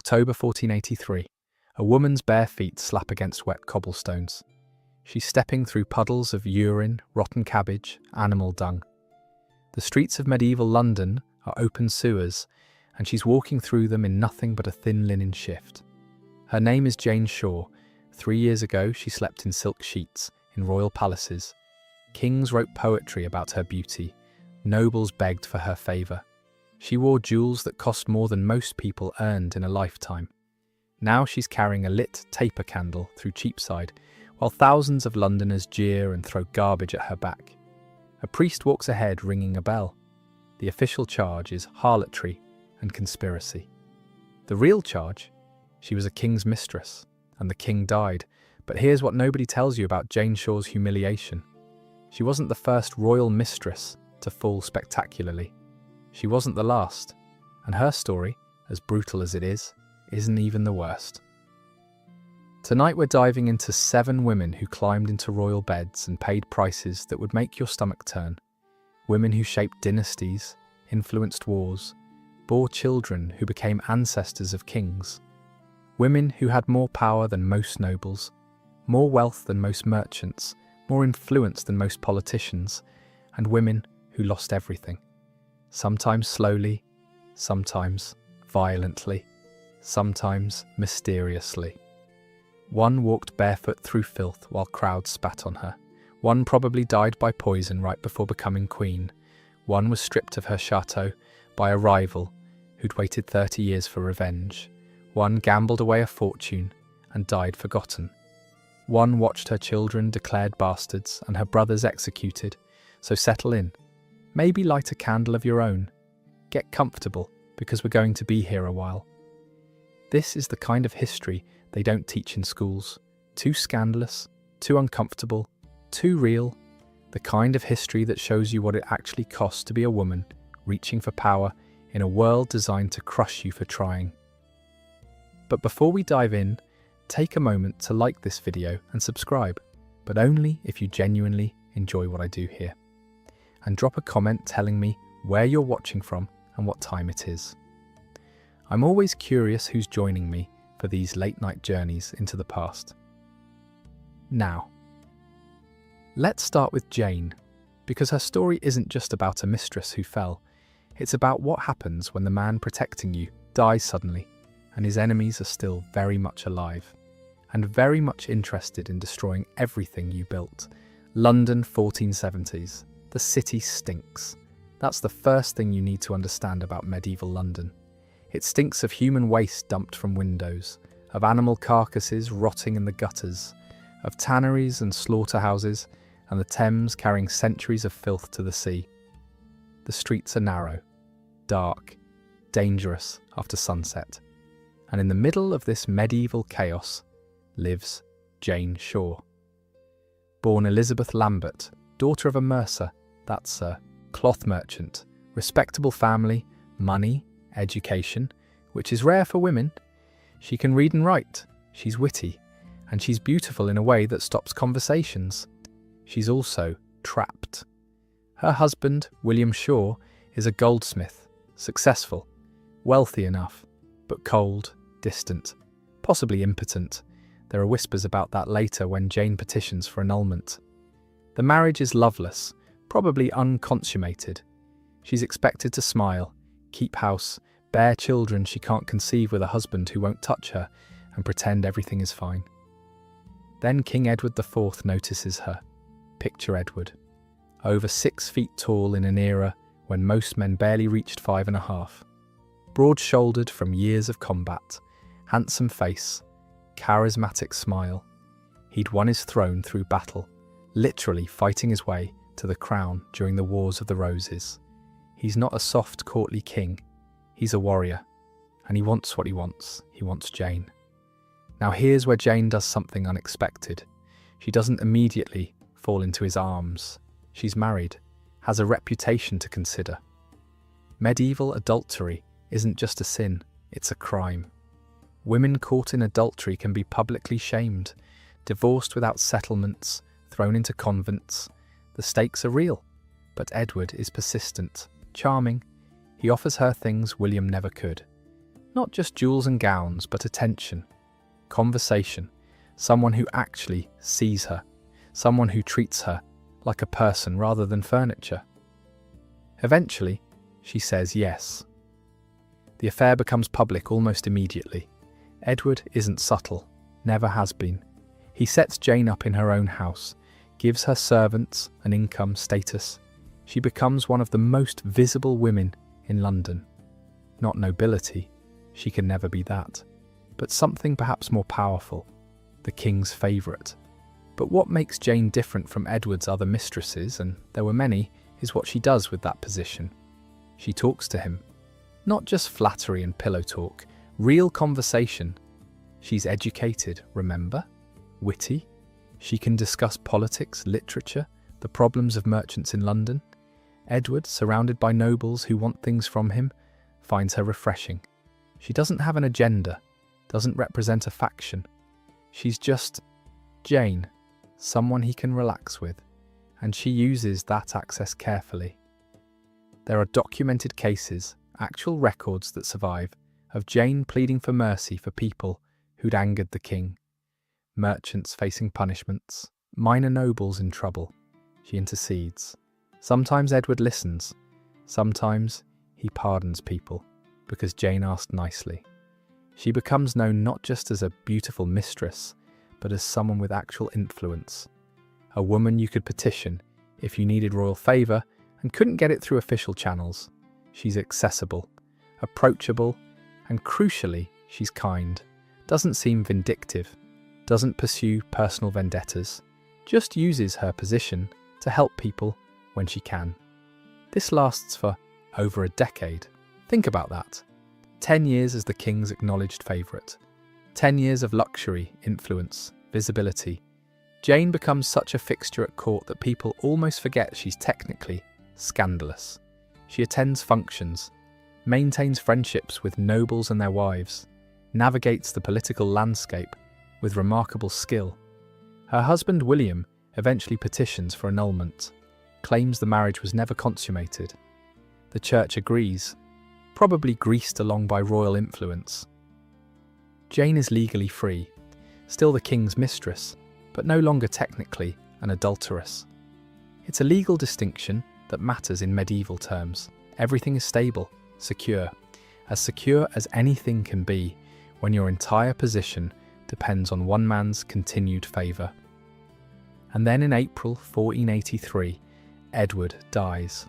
October 1483. A woman's bare feet slap against wet cobblestones. She's stepping through puddles of urine, rotten cabbage, animal dung. The streets of medieval London are open sewers, and she's walking through them in nothing but a thin linen shift. Her name is Jane Shore. 3 years ago, she slept in silk sheets in royal palaces. Kings wrote poetry about her beauty. Nobles begged for her favour. She wore jewels that cost more than most people earned in a lifetime. Now she's carrying a lit taper candle through Cheapside, while thousands of Londoners jeer and throw garbage at her back. A priest walks ahead ringing a bell. The official charge is harlotry and conspiracy. The real charge? She was a king's mistress, and the king died. But here's what nobody tells you about Jane Shore's humiliation. She wasn't the first royal mistress to fall spectacularly. She wasn't the last, and her story, as brutal as it is, isn't even the worst. Tonight we're diving into 7 women who climbed into royal beds and paid prices that would make your stomach turn. Women who shaped dynasties, influenced wars, bore children who became ancestors of kings. Women who had more power than most nobles, more wealth than most merchants, more influence than most politicians, and women who lost everything. Sometimes slowly, sometimes violently, sometimes mysteriously. One walked barefoot through filth while crowds spat on her. One probably died by poison right before becoming queen. One was stripped of her chateau by a rival who'd waited 30 years for revenge. One gambled away a fortune and died forgotten. One watched her children declared bastards and her brothers executed. So settle in. Maybe light a candle of your own. Get comfortable, because we're going to be here a while. This is the kind of history they don't teach in schools. Too scandalous, too uncomfortable, too real. The kind of history that shows you what it actually costs to be a woman, reaching for power in a world designed to crush you for trying. But before we dive in, take a moment to like this video and subscribe, but only if you genuinely enjoy what I do here. And drop a comment telling me where you're watching from and what time it is. I'm always curious who's joining me for these late-night journeys into the past. Now, let's start with Jane, because her story isn't just about a mistress who fell. It's about what happens when the man protecting you dies suddenly, and his enemies are still very much alive, and very much interested in destroying everything you built. London 1470s. The city stinks. That's the first thing you need to understand about medieval London. It stinks of human waste dumped from windows, of animal carcasses rotting in the gutters, of tanneries and slaughterhouses, and the Thames carrying centuries of filth to the sea. The streets are narrow, dark, dangerous after sunset. And in the middle of this medieval chaos lives Jane Shore. Born Elizabeth Lambert, daughter of a mercer, that's a cloth merchant, respectable family, money, education, which is rare for women. She can read and write, she's witty, and she's beautiful in a way that stops conversations. She's also trapped. Her husband, William Shore, is a goldsmith, successful, wealthy enough, but cold, distant, possibly impotent. There are whispers about that later when Jane petitions for annulment. The marriage is loveless, probably unconsummated. She's expected to smile, keep house, bear children she can't conceive with a husband who won't touch her, and pretend everything is fine. Then King Edward IV notices her. Picture Edward. Over 6 feet tall in an era when most men barely reached 5.5. Broad-shouldered from years of combat, handsome face, charismatic smile. He'd won his throne through battle, literally fighting his way to the crown during the Wars of the Roses. He's not a soft, courtly king. He's a warrior, and he wants what he wants. He wants Jane. Now here's where Jane does something unexpected. She doesn't immediately fall into his arms. She's married, has a reputation to consider. Medieval adultery isn't just a sin, it's a crime. Women caught in adultery can be publicly shamed, divorced without settlements, thrown into convents. The stakes are real, but Edward is persistent, charming. He offers her things William never could. Not just jewels and gowns, but attention, conversation, someone who actually sees her, someone who treats her like a person rather than furniture. Eventually, she says yes. The affair becomes public almost immediately. Edward isn't subtle, never has been. He sets Jane up in her own house, gives her servants an income status. She becomes one of the most visible women in London. Not nobility, she can never be that, but something perhaps more powerful, the king's favourite. But what makes Jane different from Edward's other mistresses, and there were many, is what she does with that position. She talks to him. Not just flattery and pillow talk, real conversation. She's educated, remember? Witty. She can discuss politics, literature, the problems of merchants in London. Edward, surrounded by nobles who want things from him, finds her refreshing. She doesn't have an agenda, doesn't represent a faction. She's just Jane, someone he can relax with, and she uses that access carefully. There are documented cases, actual records that survive, of Jane pleading for mercy for people who'd angered the king. Merchants facing punishments, minor nobles in trouble. She intercedes. Sometimes Edward listens. Sometimes he pardons people because Jane asked nicely. She becomes known not just as a beautiful mistress, but as someone with actual influence. A woman you could petition if you needed royal favour and couldn't get it through official channels. She's accessible, approachable, and crucially, she's kind. Doesn't seem vindictive, doesn't pursue personal vendettas, just uses her position to help people when she can. This lasts for over a decade. Think about that. 10 years as the king's acknowledged favourite. 10 years of luxury, influence, visibility. Jane becomes such a fixture at court that people almost forget she's technically scandalous. She attends functions, maintains friendships with nobles and their wives, navigates the political landscape with remarkable skill. Her husband William eventually petitions for annulment, claims the marriage was never consummated. The church agrees, probably greased along by royal influence. Jane is legally free, still the king's mistress, but no longer technically an adulteress. It's a legal distinction that matters in medieval terms. Everything is stable, secure as anything can be when your entire position depends on one man's continued favour. And then in April 1483, Edward dies.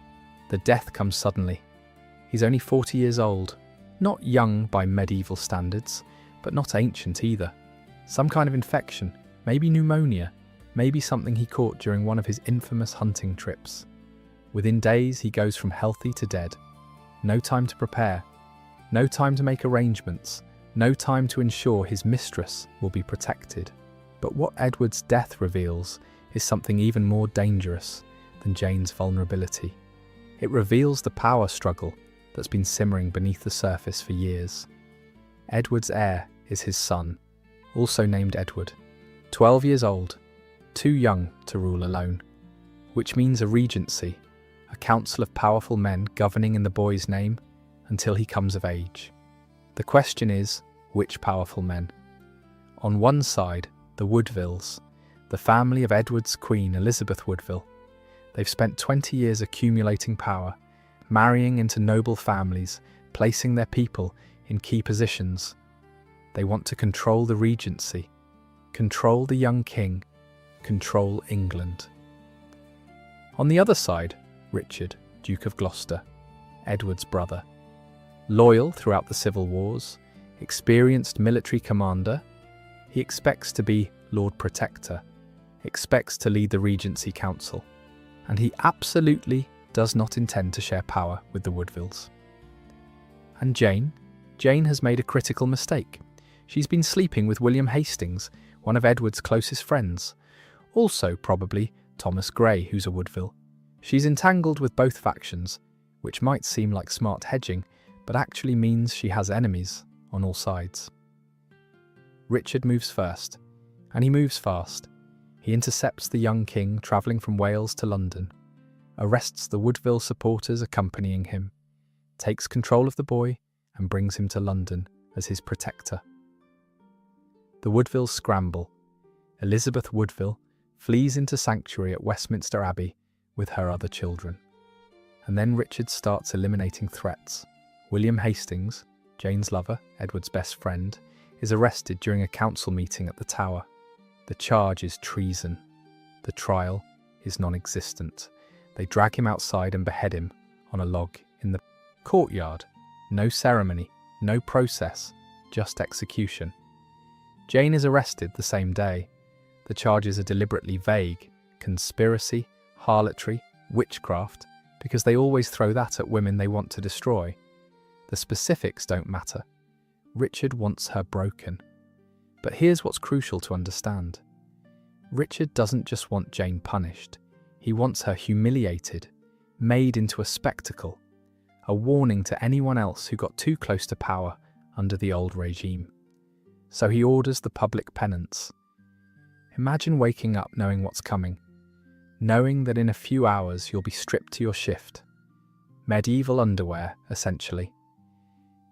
The death comes suddenly. He's only 40 years old, not young by medieval standards, but not ancient either. Some kind of infection, maybe pneumonia, maybe something he caught during one of his infamous hunting trips. Within days, he goes from healthy to dead. No time to prepare, no time to make arrangements, no time to ensure his mistress will be protected. But what Edward's death reveals is something even more dangerous than Jane's vulnerability. It reveals the power struggle that's been simmering beneath the surface for years. Edward's heir is his son, also named Edward, 12 years old, too young to rule alone, which means a regency, a council of powerful men governing in the boy's name until he comes of age. The question is, which powerful men? On one side, the Woodvilles, the family of Edward's queen Elizabeth Woodville. They've spent 20 years accumulating power, marrying into noble families, placing their people in key positions. They want to control the regency, control the young king, control England. On the other side, Richard, Duke of Gloucester, Edward's brother. Loyal throughout the civil wars, experienced military commander, he expects to be Lord Protector, expects to lead the Regency Council, and he absolutely does not intend to share power with the Woodvilles. And Jane has made a critical mistake. She's been sleeping with William Hastings, one of Edward's closest friends, also probably Thomas Grey, who's a Woodville. She's entangled with both factions, which might seem like smart hedging, but actually means she has enemies on all sides. Richard moves first, and he moves fast. He intercepts the young king travelling from Wales to London, arrests the Woodville supporters accompanying him, takes control of the boy and brings him to London. as his protector. The Woodvilles scramble. Elizabeth Woodville flees into sanctuary at Westminster Abbey with her other children. And then Richard starts eliminating threats. William Hastings, Jane's lover, Edward's best friend, is arrested during a council meeting at the Tower. The charge is treason. The trial is non-existent. They drag him outside and behead him on a log in the courtyard. No ceremony, no process, just execution. Jane is arrested the same day. The charges are deliberately vague: conspiracy, harlotry, witchcraft, because they always throw that at women they want to destroy. The specifics don't matter. Richard wants her broken. But here's what's crucial to understand. Richard doesn't just want Jane punished. He wants her humiliated, made into a spectacle, a warning to anyone else who got too close to power under the old regime. So he orders the public penance. Imagine waking up knowing what's coming, knowing that in a few hours you'll be stripped to your shift. Medieval underwear, essentially.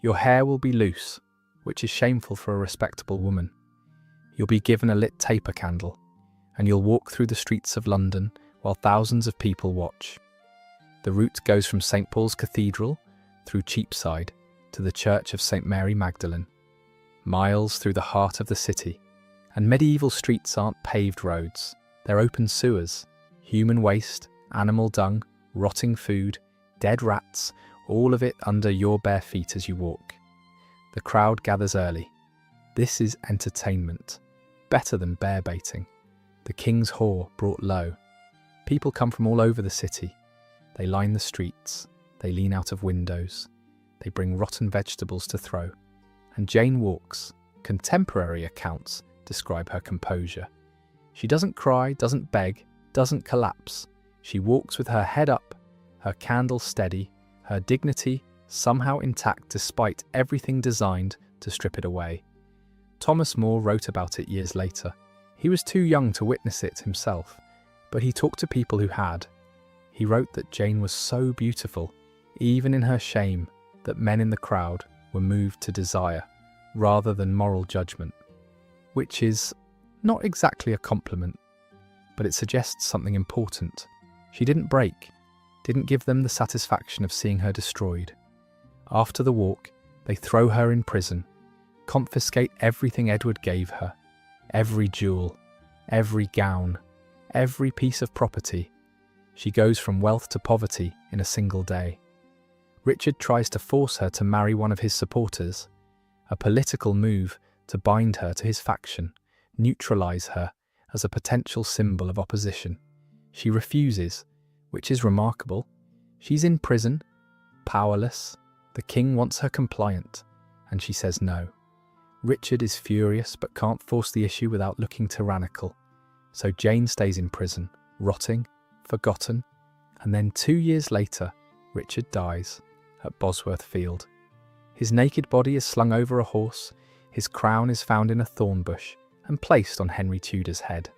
Your hair will be loose, which is shameful for a respectable woman. You'll be given a lit taper candle, and you'll walk through the streets of London while thousands of people watch. The route goes from St. Paul's Cathedral through Cheapside to the Church of St. Mary Magdalene, miles through the heart of the city. And medieval streets aren't paved roads, they're open sewers. Human waste, animal dung, rotting food, dead rats, all of it under your bare feet as you walk. The crowd gathers early. This is entertainment, better than bear baiting. The king's whore brought low. People come from all over the city. They line the streets, they lean out of windows, they bring rotten vegetables to throw. And Jane walks. Contemporary accounts describe her composure. She doesn't cry, doesn't beg, doesn't collapse. She walks with her head up, her candle steady, her dignity somehow intact despite everything designed to strip it away. Thomas More wrote about it years later. He was too young to witness it himself, but he talked to people who had. He wrote that Jane was so beautiful, even in her shame, that men in the crowd were moved to desire rather than moral judgment, which is not exactly a compliment, but it suggests something important. She didn't break, didn't give them the satisfaction of seeing her destroyed. After the walk, they throw her in prison, confiscate everything Edward gave her, every jewel, every gown, every piece of property. She goes from wealth to poverty in a single day. Richard tries to force her to marry one of his supporters, a political move to bind her to his faction, neutralize her as a potential symbol of opposition. She refuses, which is remarkable. She's in prison, powerless. The king wants her compliant, and she says no. Richard is furious but can't force the issue without looking tyrannical. So Jane stays in prison, rotting, forgotten, and then 2 years later, Richard dies at Bosworth Field. His naked body is slung over a horse, his crown is found in a thorn bush and placed on Henry Tudor's head.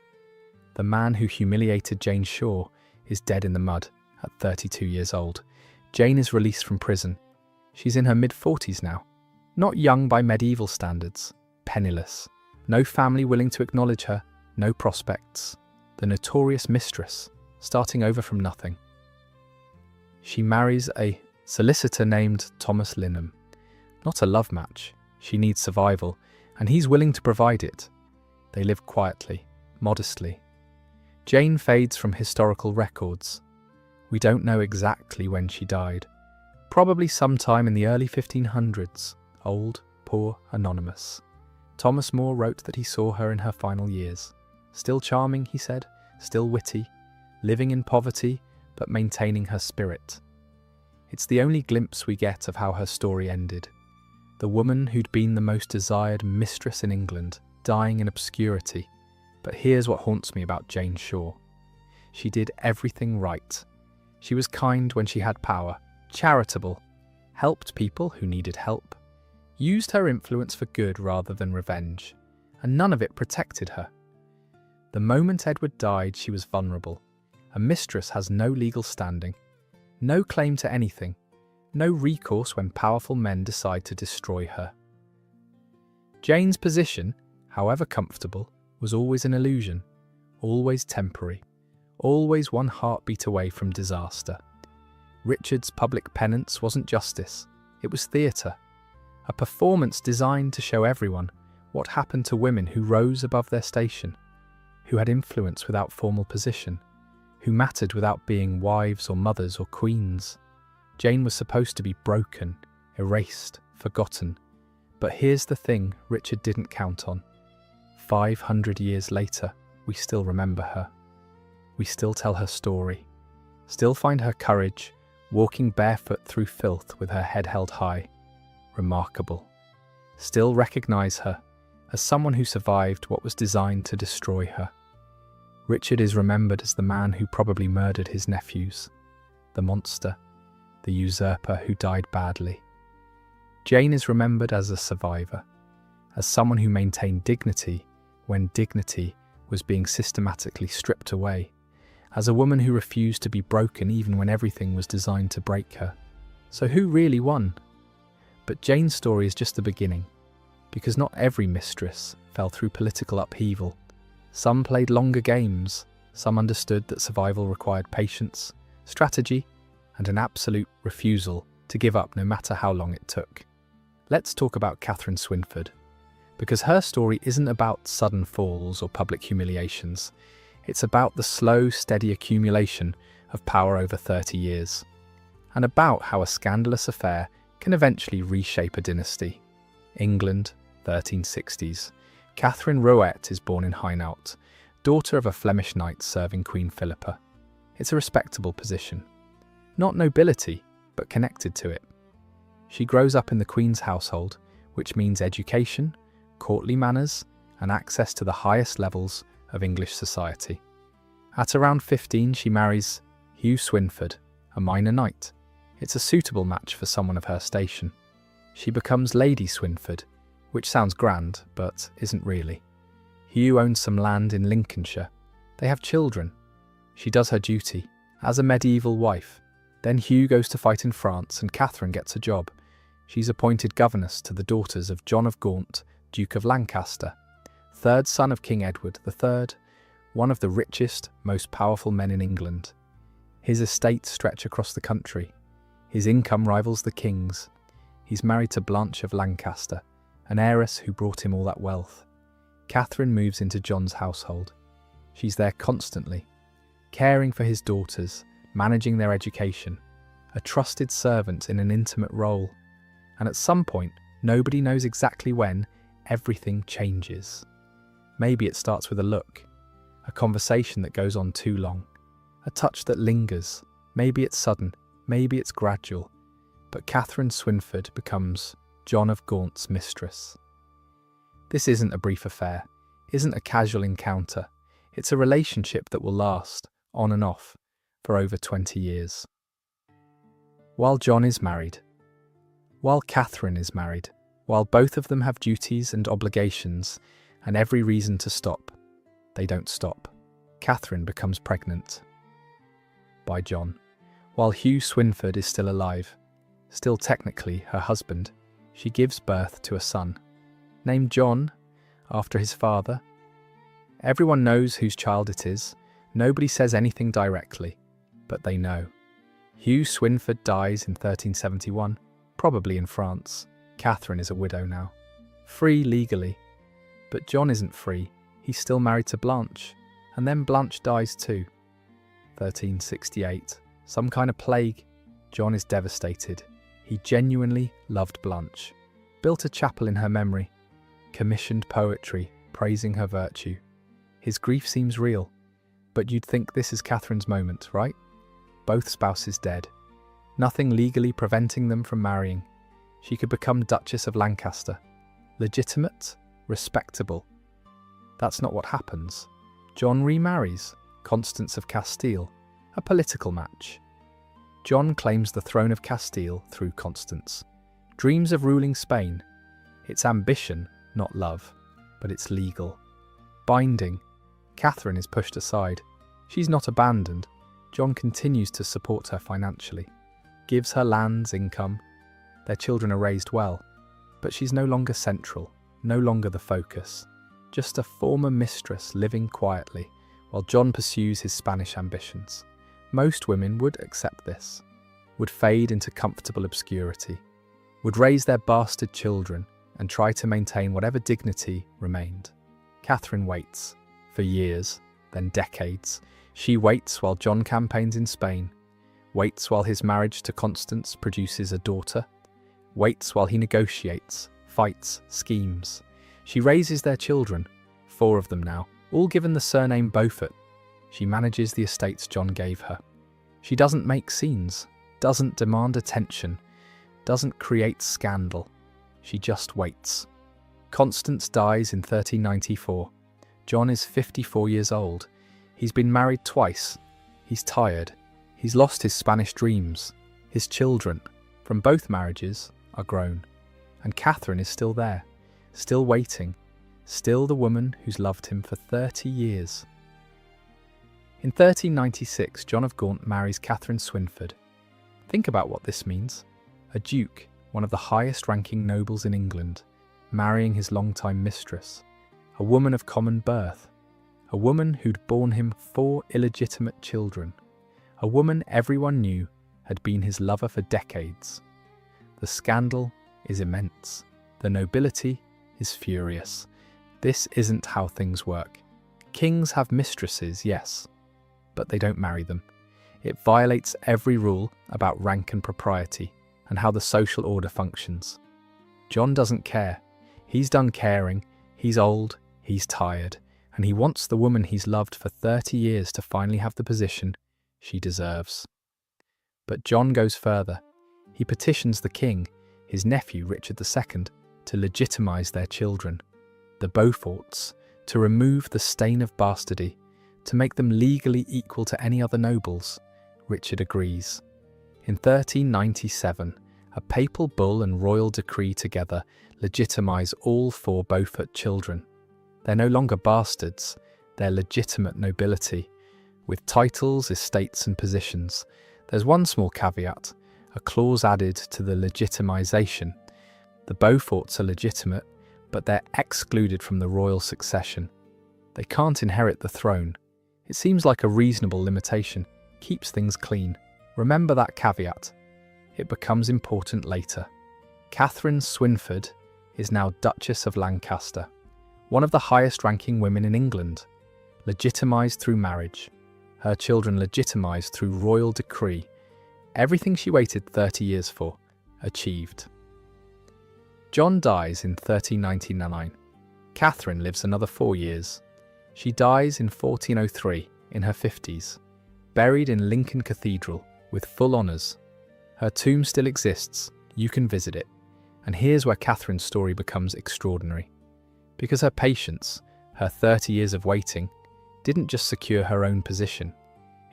The man who humiliated Jane Shore is dead in the mud at 32 years old. Jane is released from prison. She's in her mid-40s now. Not young by medieval standards, penniless, no family willing to acknowledge her, no prospects. The notorious mistress, starting over from nothing. She marries a solicitor named Thomas Linham. Not a love match, she needs survival, and he's willing to provide it. They live quietly, modestly. Jane fades from historical records. We don't know exactly when she died. Probably sometime in the early 1500s, old, poor, anonymous. Thomas More wrote that he saw her in her final years. Still charming, he said, still witty, living in poverty, but maintaining her spirit. It's the only glimpse we get of how her story ended. The woman who'd been the most desired mistress in England, dying in obscurity. But here's what haunts me about Jane Shore. She did everything right. She was kind when she had power, charitable, helped people who needed help, used her influence for good rather than revenge, and none of it protected her. The moment Edward died, she was vulnerable. A mistress has no legal standing, no claim to anything, no recourse when powerful men decide to destroy her. Jane's position, however comfortable, was always an illusion, always temporary, always one heartbeat away from disaster. Richard's public penance wasn't justice, it was theatre, a performance designed to show everyone what happened to women who rose above their station, who had influence without formal position, who mattered without being wives or mothers or queens. Jane was supposed to be broken, erased, forgotten. But here's the thing Richard didn't count on. 500 years later, we still remember her. We still tell her story, still find her courage, walking barefoot through filth with her head held high. Remarkable. Still recognize her as someone who survived what was designed to destroy her. Richard is remembered as the man who probably murdered his nephews, the monster, the usurper who died badly. Jane is remembered as a survivor, as someone who maintained dignity when dignity was being systematically stripped away, as a woman who refused to be broken even when everything was designed to break her. So who really won? But Jane's story is just the beginning, because not every mistress fell through political upheaval. Some played longer games, some understood that survival required patience, strategy, and an absolute refusal to give up no matter how long it took. Let's talk about Catherine Swynford, because her story isn't about sudden falls or public humiliations. It's about the slow, steady accumulation of power over 30 years, and about how a scandalous affair can eventually reshape a dynasty. England, 1360s. Catherine Rouet is born in Hainaut, daughter of a Flemish knight serving Queen Philippa. It's a respectable position. Not nobility, but connected to it. She grows up in the Queen's household, which means education, courtly manners, and access to the highest levels of English society. At around 15, she marries Hugh Swynford, a minor knight. It's a suitable match for someone of her station. She becomes Lady Swynford, which sounds grand, but isn't really. Hugh owns some land in Lincolnshire. They have children. She does her duty as a medieval wife. Then Hugh goes to fight in France and Catherine gets a job. She's appointed governess to the daughters of John of Gaunt, Duke of Lancaster, third son of King Edward III, one of the richest, most powerful men in England. His estates stretch across the country. His income rivals the king's. He's married to Blanche of Lancaster, an heiress who brought him all that wealth. Catherine moves into John's household. She's there constantly, caring for his daughters, managing their education, a trusted servant in an intimate role. And at some point, nobody knows exactly when, everything changes. Maybe it starts with a look, a conversation that goes on too long, a touch that lingers. Maybe it's sudden, maybe it's gradual. But Catherine Swynford becomes John of Gaunt's mistress. This isn't a brief affair, isn't a casual encounter. It's a relationship that will last, on and off, for over 20 years. While John is married, while Catherine is married, while both of them have duties and obligations and every reason to stop, they don't stop. Catherine becomes pregnant by John. While Hugh Swynford is still alive, still technically her husband, she gives birth to a son, named John, after his father. Everyone knows whose child it is. Nobody says anything directly, but they know. Hugh Swynford dies in 1371, probably in France. Catherine is a widow now, free legally. But John isn't free. He's still married to Blanche, and then Blanche dies too. 1368, some kind of plague. John is devastated. He genuinely loved Blanche, built a chapel in her memory, commissioned poetry praising her virtue. His grief seems real, but you'd think this is Catherine's moment, right? Both spouses dead. Nothing legally preventing them from marrying. She could become Duchess of Lancaster. Legitimate, respectable. That's not what happens. John remarries Constance of Castile, a political match. John claims the throne of Castile through Constance. Dreams of ruling Spain. It's ambition, not love, but it's legal. Binding. Catherine is pushed aside. She's not abandoned. John continues to support her financially, gives her lands, income. Their children are raised well, but she's no longer central. no longer the focus, just a former mistress living quietly while John pursues his Spanish ambitions. Most women would accept this, would fade into comfortable obscurity, would raise their bastard children and try to maintain whatever dignity remained. Catherine waits, for years, then decades. She waits while John campaigns in Spain, waits while his marriage to Constance produces a daughter, waits while he negotiates, fights, schemes. She raises their children, 4 of them now, all given the surname Beaufort. She manages the estates John gave her. She doesn't make scenes, doesn't demand attention, doesn't create scandal. She just waits. Constance dies in 1394. John is 54 years old. He's been married twice. He's tired. He's lost his Spanish dreams. His children, from both marriages, are grown. And Catherine is still there, still waiting, still the woman who's loved him for 30 years. In 1396, John of Gaunt marries Catherine Swynford. Think about what this means. A duke, one of the highest-ranking nobles in England, marrying his longtime mistress, a woman of common birth, a woman who'd borne him 4 illegitimate children, a woman everyone knew had been his lover for decades. The scandal is immense. The nobility is furious. This isn't how things work. Kings have mistresses, yes, but they don't marry them. It violates every rule about rank and propriety and how the social order functions. John doesn't care. He's done caring, he's old, he's tired, and he wants the woman he's loved for 30 years to finally have the position she deserves. But John goes further. He petitions the king, his nephew Richard II, to legitimise their children, the Beauforts, to remove the stain of bastardy, to make them legally equal to any other nobles. Richard agrees. In 1397, a papal bull and royal decree together legitimise all 4 Beaufort children. They're no longer bastards, they're legitimate nobility, with titles, estates and positions. There's one small caveat, a clause added to the legitimisation. The Beauforts are legitimate, but they're excluded from the royal succession. They can't inherit the throne. It seems like a reasonable limitation, keeps things clean. Remember that caveat. It becomes important later. Catherine Swynford is now Duchess of Lancaster, one of the highest-ranking women in England, legitimised through marriage. Her children legitimised through royal decree. Everything she waited 30 years for, achieved. John dies in 1399. Catherine lives another 4 years. She dies in 1403, in her 50s, buried in Lincoln Cathedral with full honours. Her tomb still exists, you can visit it. And here's where Catherine's story becomes extraordinary. Because her patience, her 30 years of waiting, didn't just secure her own position,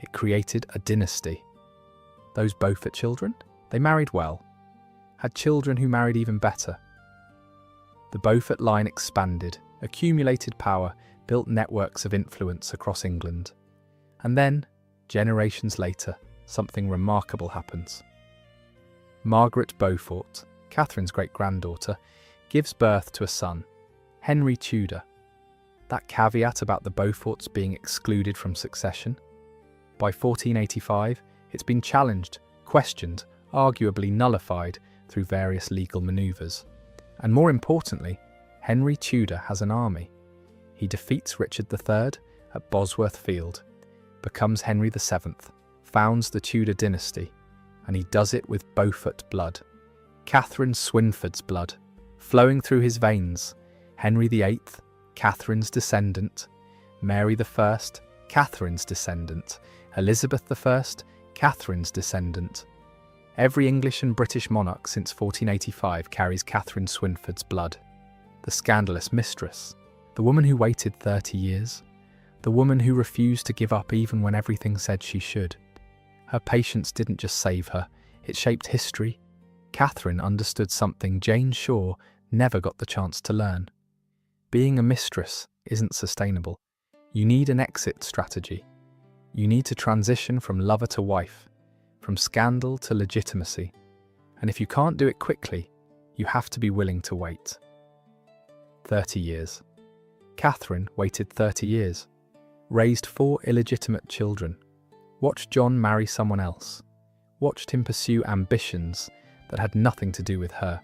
it created a dynasty. Those Beaufort children, they married well, had children who married even better. The Beaufort line expanded, accumulated power, built networks of influence across England. And then, generations later, something remarkable happens. Margaret Beaufort, Catherine's great-granddaughter, gives birth to a son, Henry Tudor. That caveat about the Beauforts being excluded from succession? By 1485, it's been challenged, questioned, arguably nullified through various legal manoeuvres. And more importantly, Henry Tudor has an army. He defeats Richard III at Bosworth Field, becomes Henry VII, founds the Tudor dynasty, and he does it with Beaufort blood. Catherine Swynford's blood, flowing through his veins. Henry VIII, Catherine's descendant. Mary I, Catherine's descendant. Elizabeth I, Catherine's descendant. Every English and British monarch since 1485 carries Catherine Swynford's blood. The scandalous mistress, the woman who waited 30 years, the woman who refused to give up even when everything said she should. Her patience didn't just save her, it shaped history. Catherine understood something Jane Shaw never got the chance to learn. Being a mistress isn't sustainable. You need an exit strategy. You need to transition from lover to wife, from scandal to legitimacy. And if you can't do it quickly, you have to be willing to wait. 30 years. Catherine waited 30 years, raised 4 illegitimate children, watched John marry someone else, watched him pursue ambitions that had nothing to do with her.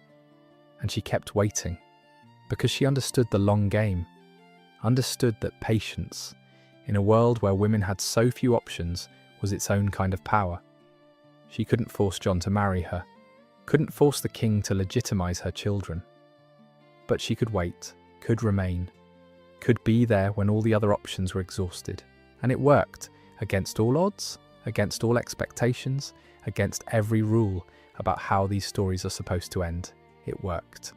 And she kept waiting, because she understood the long game, understood that patience, in a world where women had so few options, was its own kind of power. She couldn't force John to marry her, couldn't force the king to legitimize her children. But she could wait, could remain, could be there when all the other options were exhausted. And it worked, against all odds, against all expectations, against every rule about how these stories are supposed to end. It worked.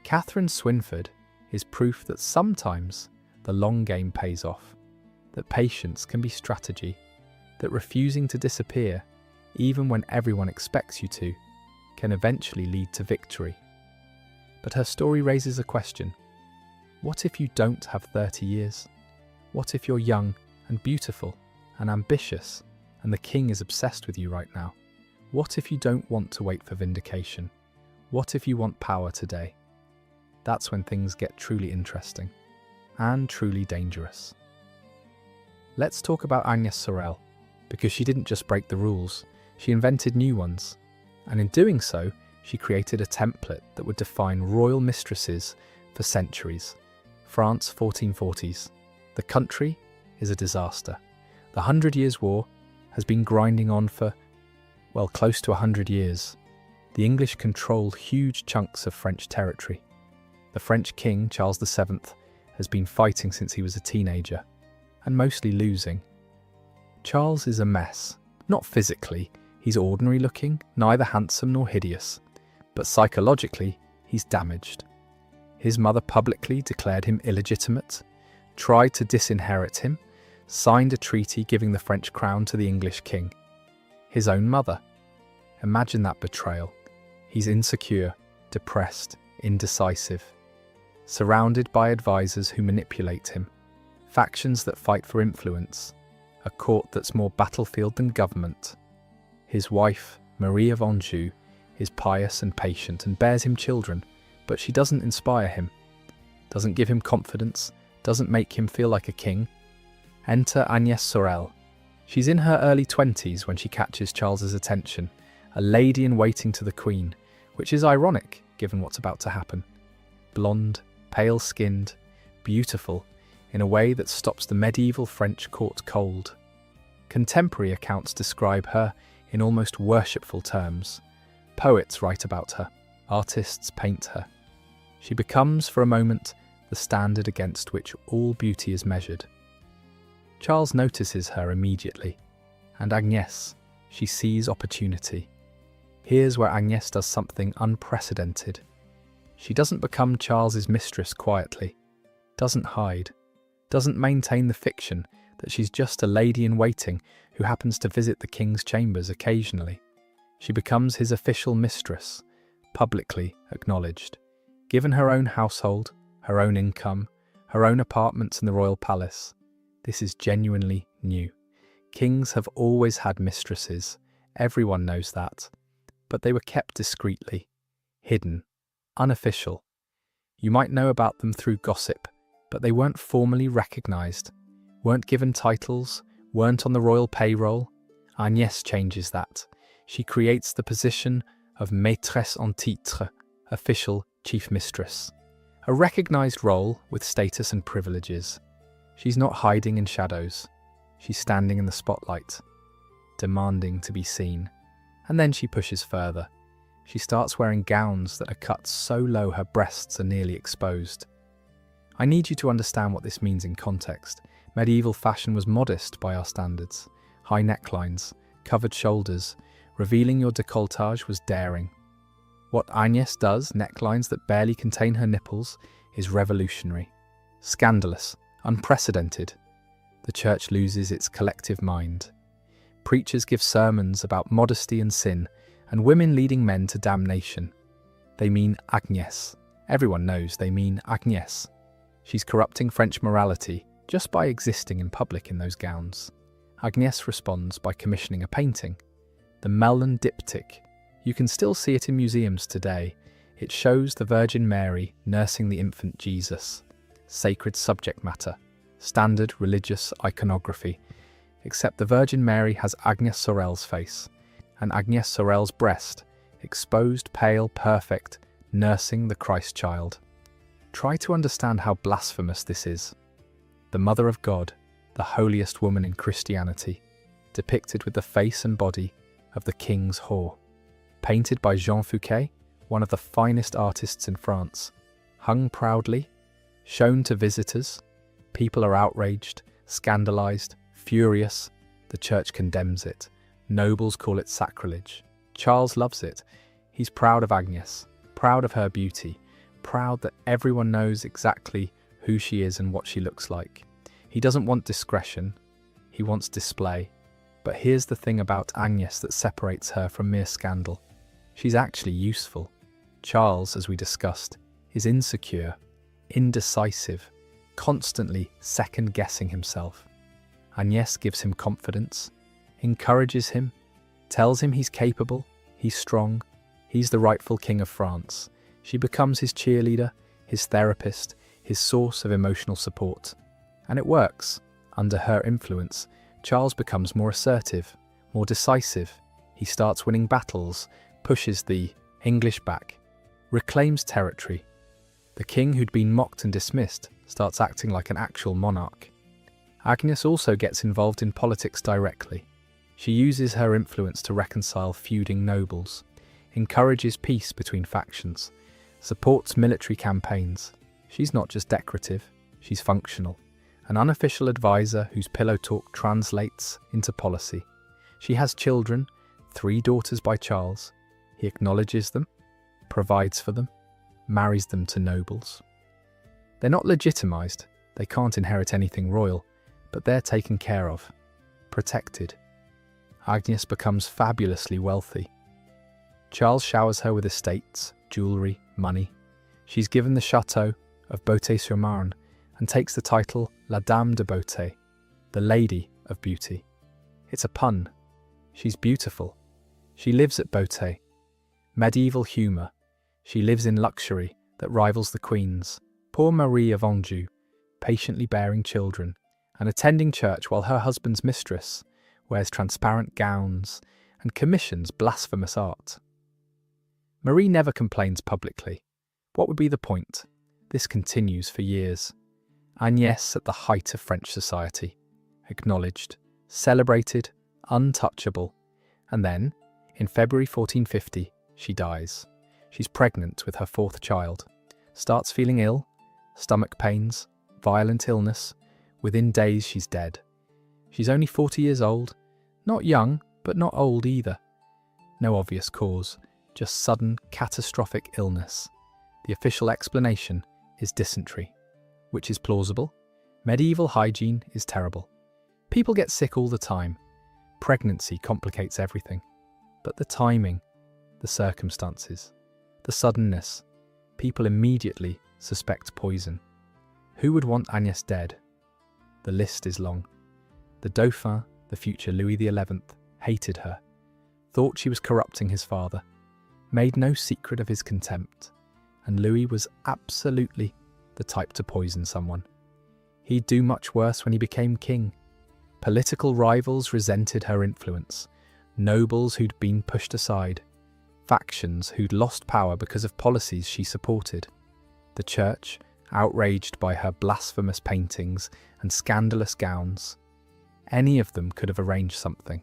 Catherine Swynford is proof that sometimes the long game pays off, that patience can be strategy, that refusing to disappear, even when everyone expects you to, can eventually lead to victory. But her story raises a question. What if you don't have 30 years? What if you're young and beautiful and ambitious and the king is obsessed with you right now? What if you don't want to wait for vindication? What if you want power today? That's when things get truly interesting and truly dangerous. Let's talk about Agnès Sorel, because she didn't just break the rules, she invented new ones. And in doing so, she created a template that would define royal mistresses for centuries. France, 1440s. The country is a disaster. The 100 Years' War has been grinding on for, well, close to 100 years. The English control huge chunks of French territory. The French king, Charles VII, has been fighting since he was a teenager, and mostly losing. Charles is a mess. Not physically, he's ordinary looking, neither handsome nor hideous, but psychologically, he's damaged. His mother publicly declared him illegitimate, tried to disinherit him, signed a treaty giving the French crown to the English king. His own mother. Imagine that betrayal. He's insecure, depressed, indecisive, surrounded by advisors who manipulate him, factions that fight for influence, a court that's more battlefield than government. His wife, Marie of Anjou, is pious and patient and bears him children, but she doesn't inspire him, doesn't give him confidence, doesn't make him feel like a king. Enter Agnès Sorel. She's in her early 20s when she catches Charles's attention, a lady in waiting to the queen, which is ironic given what's about to happen. Blonde, pale-skinned, beautiful, in a way that stops the medieval French court cold. Contemporary accounts describe her in almost worshipful terms. Poets write about her, artists paint her. She becomes, for a moment, the standard against which all beauty is measured. Charles notices her immediately, and Agnès, she sees opportunity. Here's where Agnès does something unprecedented. She doesn't become Charles's mistress quietly, doesn't hide, doesn't maintain the fiction that she's just a lady in waiting who happens to visit the king's chambers occasionally. She becomes his official mistress, publicly acknowledged. Given her own household, her own income, her own apartments in the royal palace. This is genuinely new. Kings have always had mistresses, everyone knows that. But they were kept discreetly, hidden, unofficial. You might know about them through gossip, but they weren't formally recognised, weren't given titles, weren't on the royal payroll. Agnès changes that. She creates the position of maîtresse en titre, official chief mistress. A recognised role with status and privileges. She's not hiding in shadows. She's standing in the spotlight, demanding to be seen. And then she pushes further. She starts wearing gowns that are cut so low her breasts are nearly exposed. I need you to understand what this means in context. Medieval fashion was modest by our standards. High necklines, covered shoulders, revealing your décolletage was daring. What Agnès does, necklines that barely contain her nipples, is revolutionary, scandalous, unprecedented. The church loses its collective mind. Preachers give sermons about modesty and sin, and women leading men to damnation. They mean Agnès. Everyone knows they mean Agnès. She's corrupting French morality just by existing in public in those gowns. Agnès responds by commissioning a painting, the Melon Diptych. You can still see it in museums today. It shows the Virgin Mary nursing the infant Jesus. Sacred subject matter, standard religious iconography, except the Virgin Mary has Agnes Sorel's face, and Agnes Sorel's breast, exposed, pale, perfect, nursing the Christ child. Try to understand how blasphemous this is. The Mother of God, the holiest woman in Christianity, depicted with the face and body of the king's whore. Painted by Jean Fouquet, one of the finest artists in France. Hung proudly, shown to visitors. People are outraged, scandalized, furious. The church condemns it. Nobles call it sacrilege. Charles loves it. He's proud of Agnes, proud of her beauty, proud that everyone knows exactly who she is and what she looks like. He doesn't want discretion, he wants display. But here's the thing about Agnes that separates her from mere scandal. She's actually useful. Charles, as we discussed, is insecure, indecisive, constantly second-guessing himself. Agnes gives him confidence, encourages him, tells him he's capable, he's strong, he's the rightful king of France. She becomes his cheerleader, his therapist, his source of emotional support. And it works. Under her influence, Charles becomes more assertive, more decisive. He starts winning battles, pushes the English back, reclaims territory. The king who'd been mocked and dismissed starts acting like an actual monarch. Agnes also gets involved in politics directly. She uses her influence to reconcile feuding nobles, encourages peace between factions, supports military campaigns. She's not just decorative, she's functional. An unofficial advisor whose pillow talk translates into policy. She has children, 3 daughters by Charles. He acknowledges them, provides for them, marries them to nobles. They're not legitimized, they can't inherit anything royal, but they're taken care of, protected. Agnes becomes fabulously wealthy. Charles showers her with estates, jewellery, money. She's given the chateau of Beauté-sur-Marne and takes the title La Dame de Beauté, the Lady of Beauty. It's a pun. She's beautiful. She lives at Beauté. Medieval humour. She lives in luxury that rivals the Queen's. Poor Marie of Anjou, patiently bearing children and attending church while her husband's mistress wears transparent gowns and commissions blasphemous art. Marie never complains publicly. What would be the point? This continues for years. Agnes at the height of French society, acknowledged, celebrated, untouchable. And then, in February 1450, she dies. She's pregnant with her 4th child, starts feeling ill, stomach pains, violent illness. Within days, she's dead. She's only 40 years old, not young, but not old either. No obvious cause, just sudden, catastrophic illness. The official explanation is dysentery, which is plausible. Medieval hygiene is terrible. People get sick all the time. Pregnancy complicates everything. But the timing, the circumstances, the suddenness, people immediately suspect poison. Who would want Agnes dead? The list is long. The Dauphin, the future Louis XI, hated her, thought she was corrupting his father, made no secret of his contempt, and Louis was absolutely the type to poison someone. He'd do much worse when he became king. Political rivals resented her influence, nobles who'd been pushed aside, factions who'd lost power because of policies she supported. The church, outraged by her blasphemous paintings and scandalous gowns. Any of them could have arranged something.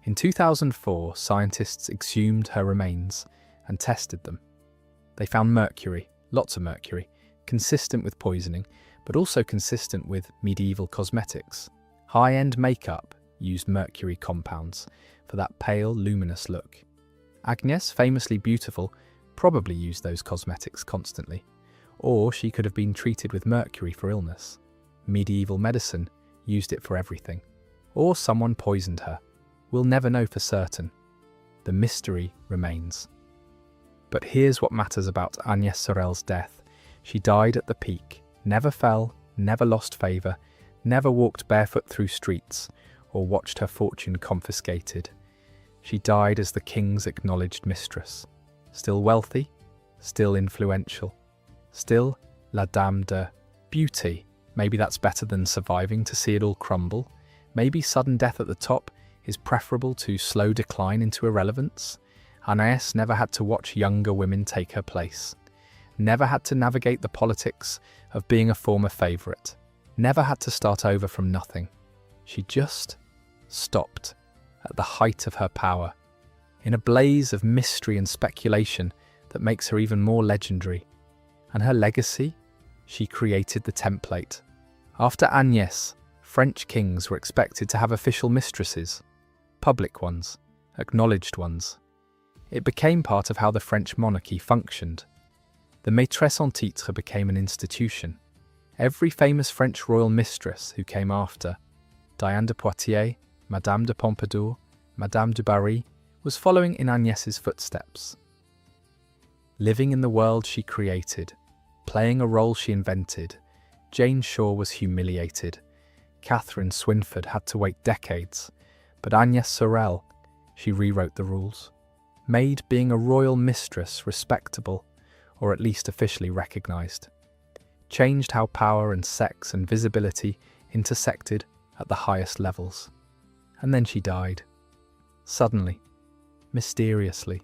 In 2004, scientists exhumed her remains and tested them. They found mercury, lots of mercury, consistent with poisoning, but also consistent with medieval cosmetics. High-end makeup used mercury compounds for that pale, luminous look. Agnes, famously beautiful, probably used those cosmetics constantly. Or she could have been treated with mercury for illness. Medieval medicine used it for everything. Or someone poisoned her. We'll never know for certain. The mystery remains. But here's what matters about Agnes Sorel's death. She died at the peak, never fell, never lost favour, never walked barefoot through streets, or watched her fortune confiscated. She died as the king's acknowledged mistress. Still wealthy, still influential, still la dame de beauty. Maybe that's better than surviving to see it all crumble. Maybe sudden death at the top is preferable to slow decline into irrelevance. Agnès never had to watch younger women take her place, never had to navigate the politics of being a former favourite, never had to start over from nothing. She just stopped at the height of her power, in a blaze of mystery and speculation that makes her even more legendary. And her legacy? She created the template. After Agnès, French kings were expected to have official mistresses, public ones, acknowledged ones. It became part of how the French monarchy functioned. The maîtresse en titre became an institution. Every famous French royal mistress who came after, Diane de Poitiers, Madame de Pompadour, Madame du Barry, was following in Agnès' footsteps. Living in the world she created, playing a role she invented, Jane Shore was humiliated. Catherine Swynford had to wait decades, but Agnès Sorel, she rewrote the rules, made being a royal mistress respectable, or at least officially recognised, changed how power and sex and visibility intersected at the highest levels. And then she died. Suddenly, mysteriously,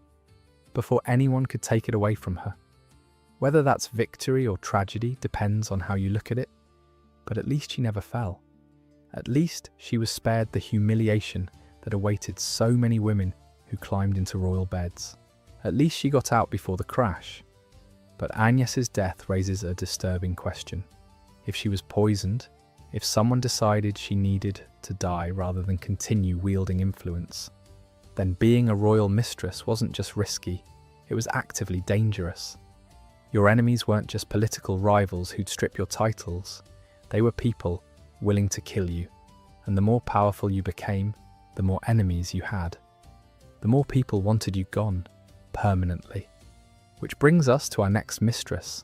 before anyone could take it away from her. Whether that's victory or tragedy depends on how you look at it, but at least she never fell. At least she was spared the humiliation that awaited so many women who climbed into royal beds. At least she got out before the crash. But Agnès' death raises a disturbing question. If she was poisoned, if someone decided she needed to die rather than continue wielding influence, then being a royal mistress wasn't just risky, it was actively dangerous. Your enemies weren't just political rivals who'd strip your titles, they were people willing to kill you. And the more powerful you became, the more enemies you had. The more people wanted you gone, permanently. Which brings us to our next mistress,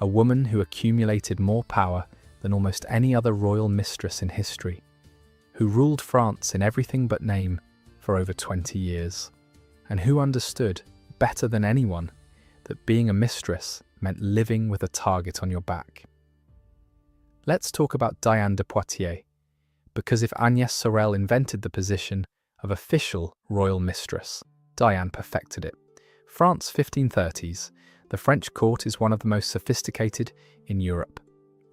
a woman who accumulated more power than almost any other royal mistress in history, who ruled France in everything but name for over 20 years, and who understood, better than anyone, that being a mistress meant living with a target on your back. Let's talk about Diane de Poitiers, because if Agnès Sorel invented the position of official royal mistress, Diane perfected it. France 1530s, the French court is one of the most sophisticated in Europe.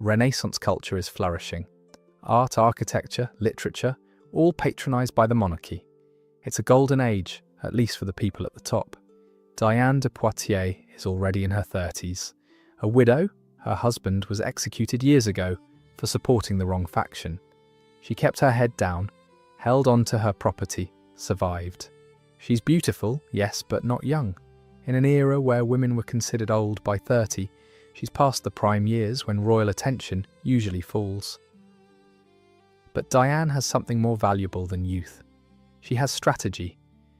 Renaissance culture is flourishing. Art, architecture, literature, all patronised by the monarchy. It's a golden age, at least for the people at the top. Diane de Poitiers is already in her 30s. A widow, her husband was executed years ago for supporting the wrong faction. She kept her head down, held on to her property, survived. She's beautiful, yes, but not young. In an era where women were considered old by 30, she's past the prime years when royal attention usually falls. But Diane has something more valuable than youth. She has strategy.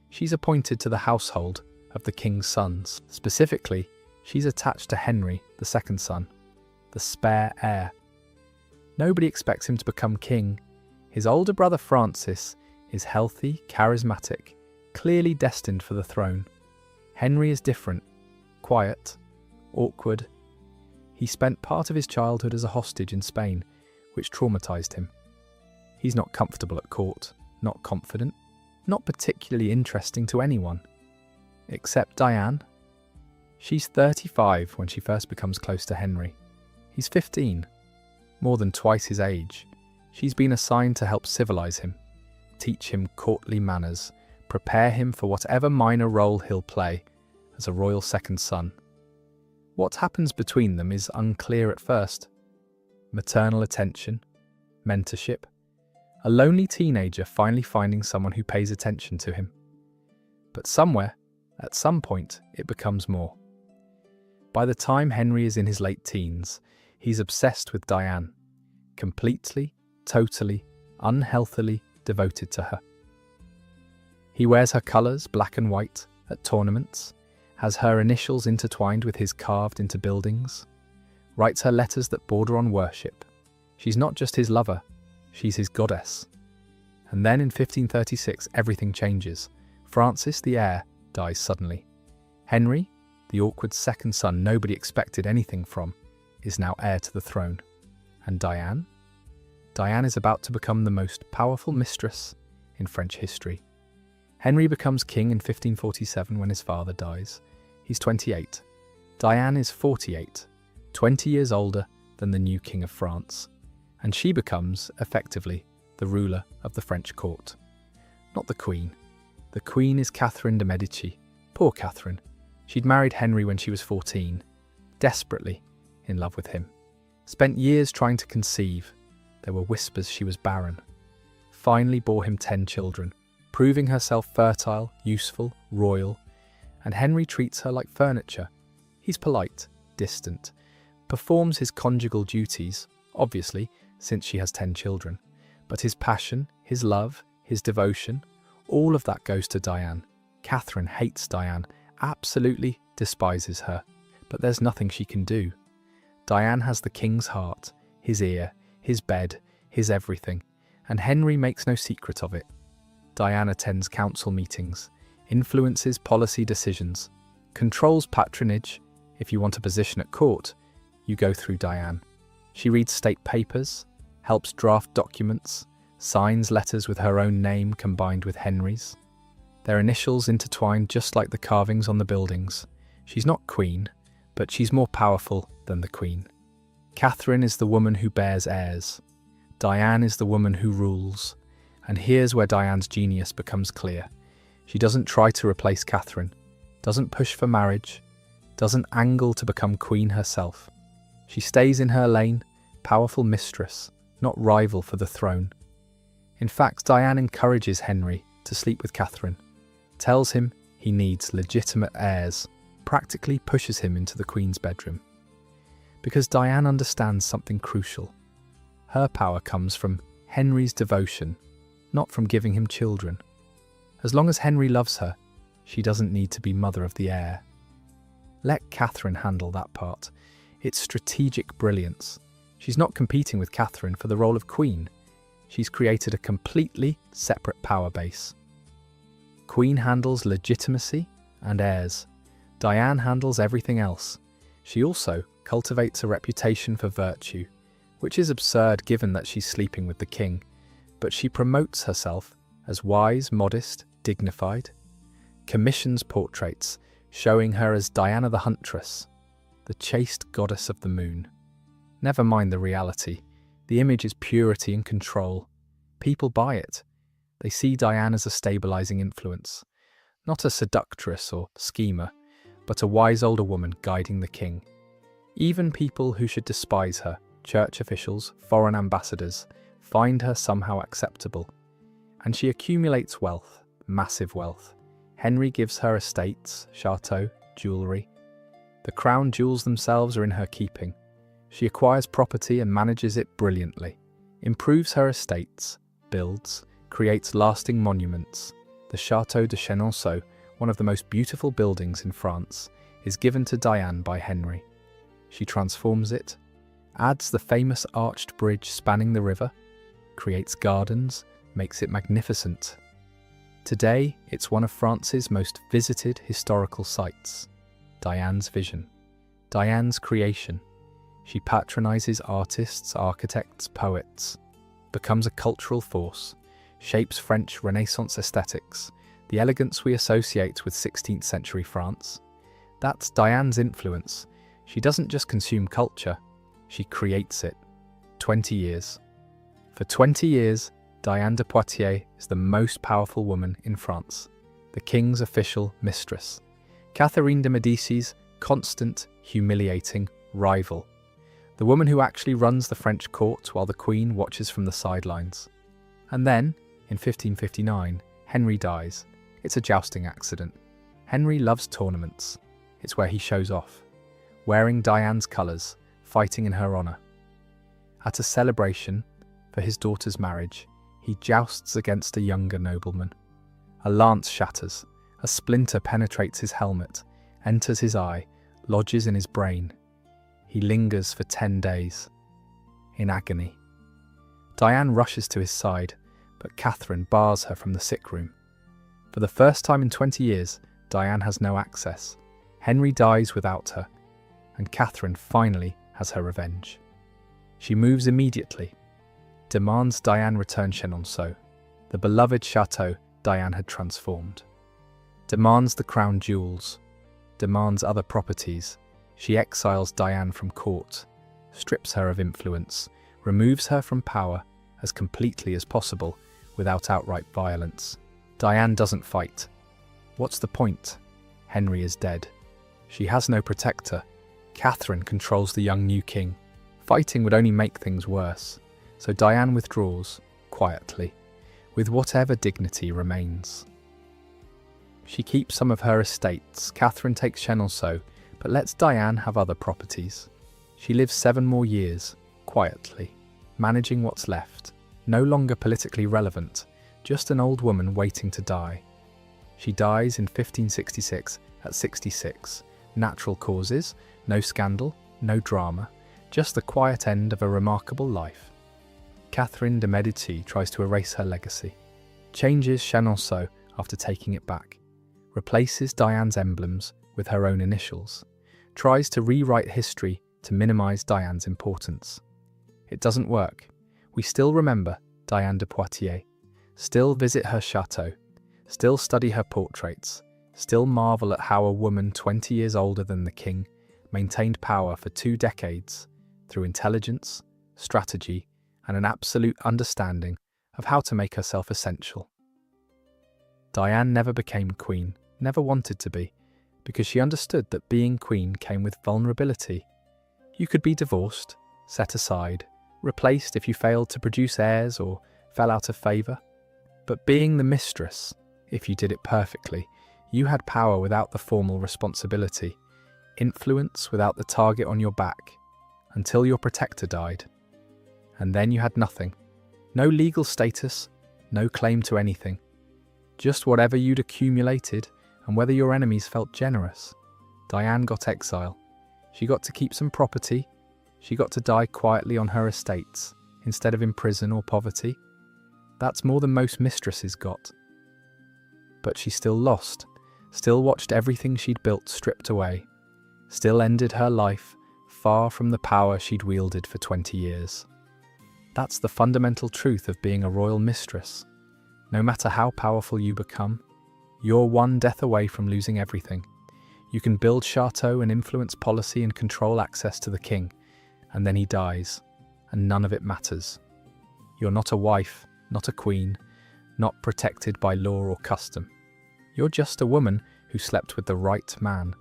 She's appointed to the household of the king's sons. Specifically, she's attached to Henry, the second son, the spare heir. Nobody expects him to become king. His older brother Francis is healthy, charismatic, clearly destined for the throne. Henry is different, quiet, awkward. He spent part of his childhood as a hostage in Spain, which traumatized him. He's not comfortable at court, not confident, not particularly interesting to anyone. Except Diane. She's 35 when she first becomes close to Henry. He's 15, more than twice his age. She's been assigned to help civilize him, teach him courtly manners, prepare him for whatever minor role he'll play as a royal second son. What happens between them is unclear at first. Maternal attention, mentorship, a lonely teenager finally finding someone who pays attention to him. But somewhere, at some point, it becomes more. By the time Henry is in his late teens, he's obsessed with Diane, completely, totally, unhealthily devoted to her. He wears her colours, black and white, at tournaments, has her initials intertwined with his carved into buildings, writes her letters that border on worship. She's not just his lover, she's his goddess. And then in 1536, everything changes. Francis, the heir, dies suddenly. Henry, the awkward second son nobody expected anything from, is now heir to the throne. And Diane? Diane is about to become the most powerful mistress in French history. Henry becomes king in 1547 when his father dies. He's 28. Diane is 48, 20 years older than the new king of France, and she becomes, effectively, the ruler of the French court. Not the queen. The queen is Catherine de' Medici. Poor Catherine. She'd married Henry when she was 14, desperately in love with him. Spent years trying to conceive. There were whispers she was barren. Finally bore him 10 children, proving herself fertile, useful, royal, and Henry treats her like furniture. He's polite, distant, performs his conjugal duties, obviously, since she has 10 children, but his passion, his love, his devotion, all of that goes to Diane. Catherine hates Diane, absolutely despises her, but there's nothing she can do. Diane has the king's heart, his ear, his bed, his everything, and Henry makes no secret of it. Diane attends council meetings, influences policy decisions, controls patronage. If you want a position at court, you go through Diane. She reads state papers, helps draft documents, signs letters with her own name combined with Henry's. Their initials intertwined just like the carvings on the buildings. She's not queen, but she's more powerful than the queen. Catherine is the woman who bears heirs. Diane is the woman who rules. And here's where Diane's genius becomes clear. She doesn't try to replace Catherine, doesn't push for marriage, doesn't angle to become queen herself. She stays in her lane, powerful mistress, not rival for the throne. In fact, Diane encourages Henry to sleep with Catherine, tells him he needs legitimate heirs, practically pushes him into the Queen's bedroom. Because Diane understands something crucial. Her power comes from Henry's devotion, not from giving him children. As long as Henry loves her, she doesn't need to be mother of the heir. Let Catherine handle that part. It's strategic brilliance. She's not competing with Catherine for the role of queen. She's created a completely separate power base. Queen handles legitimacy and heirs. Diane handles everything else. She also cultivates a reputation for virtue, which is absurd given that she's sleeping with the king, but she promotes herself as wise, modest, dignified, commissions portraits showing her as Diana the Huntress, the chaste goddess of the moon. Never mind the reality. The image is purity and control. People buy it. They see Diane as a stabilizing influence, not a seductress or schemer, but a wise older woman guiding the king. Even people who should despise her, church officials, foreign ambassadors, find her somehow acceptable. And she accumulates wealth, massive wealth. Henry gives her estates, chateau, jewellery. The crown jewels themselves are in her keeping. She acquires property and manages it brilliantly, improves her estates, builds, creates lasting monuments. The Château de Chenonceau, one of the most beautiful buildings in France, is given to Diane by Henry. She transforms it, adds the famous arched bridge spanning the river, creates gardens, makes it magnificent. Today, it's one of France's most visited historical sites. Diane's vision, Diane's creation. She patronizes artists, architects, poets, becomes a cultural force, shapes French Renaissance aesthetics, the elegance we associate with 16th century France. That's Diane's influence. She doesn't just consume culture, she creates it. 20 years. For 20 years, Diane de Poitiers is the most powerful woman in France, the king's official mistress. Catherine de' Medici's constant, humiliating rival. The woman who actually runs the French court while the Queen watches from the sidelines. And then, in 1559, Henry dies. It's a jousting accident. Henry loves tournaments. It's where he shows off, wearing Diane's colours, fighting in her honour. At a celebration for his daughter's marriage, he jousts against a younger nobleman. A lance shatters, a splinter penetrates his helmet, enters his eye, lodges in his brain. He lingers for 10 days, in agony. Diane rushes to his side, but Catherine bars her from the sick room. For the first time in 20 years, Diane has no access. Henry dies without her, and Catherine finally has her revenge. She moves immediately, demands Diane return Chenonceau, the beloved chateau Diane had transformed. Demands the crown jewels, demands other properties. She exiles Diane from court, strips her of influence, removes her from power as completely as possible without outright violence. Diane doesn't fight. What's the point? Henry is dead. She has no protector. Catherine controls the young new king. Fighting would only make things worse, so Diane withdraws, quietly, with whatever dignity remains. She keeps some of her estates. Catherine takes Chenonceau, but lets Diane have other properties. She lives 7 more years, quietly, managing what's left, no longer politically relevant, just an old woman waiting to die. She dies in 1566 at 66. Natural causes, no scandal, no drama, just the quiet end of a remarkable life. Catherine de' Medici tries to erase her legacy, changes Chenonceau after taking it back, replaces Diane's emblems with her own initials, tries to rewrite history to minimize Diane's importance. It doesn't work. We still remember Diane de Poitiers, still visit her chateau, still study her portraits, still marvel at how a woman 20 years older than the king maintained power for 2 decades through intelligence, strategy, and an absolute understanding of how to make herself essential. Diane never became queen, never wanted to be, because she understood that being queen came with vulnerability. You could be divorced, set aside, replaced if you failed to produce heirs or fell out of favour. But being the mistress, if you did it perfectly, you had power without the formal responsibility, influence without the target on your back, until your protector died. And then you had nothing. No legal status, no claim to anything. Just whatever you'd accumulated and whether your enemies felt generous. Diane got exile. She got to keep some property. She got to die quietly on her estates instead of in prison or poverty. That's more than most mistresses got. But she still lost, still watched everything she'd built stripped away, still ended her life far from the power she'd wielded for 20 years. That's the fundamental truth of being a royal mistress. No matter how powerful you become, you're one death away from losing everything. You can build chateau and influence policy and control access to the king, and then he dies, and none of it matters. You're not a wife, not a queen, not protected by law or custom. You're just a woman who slept with the right man,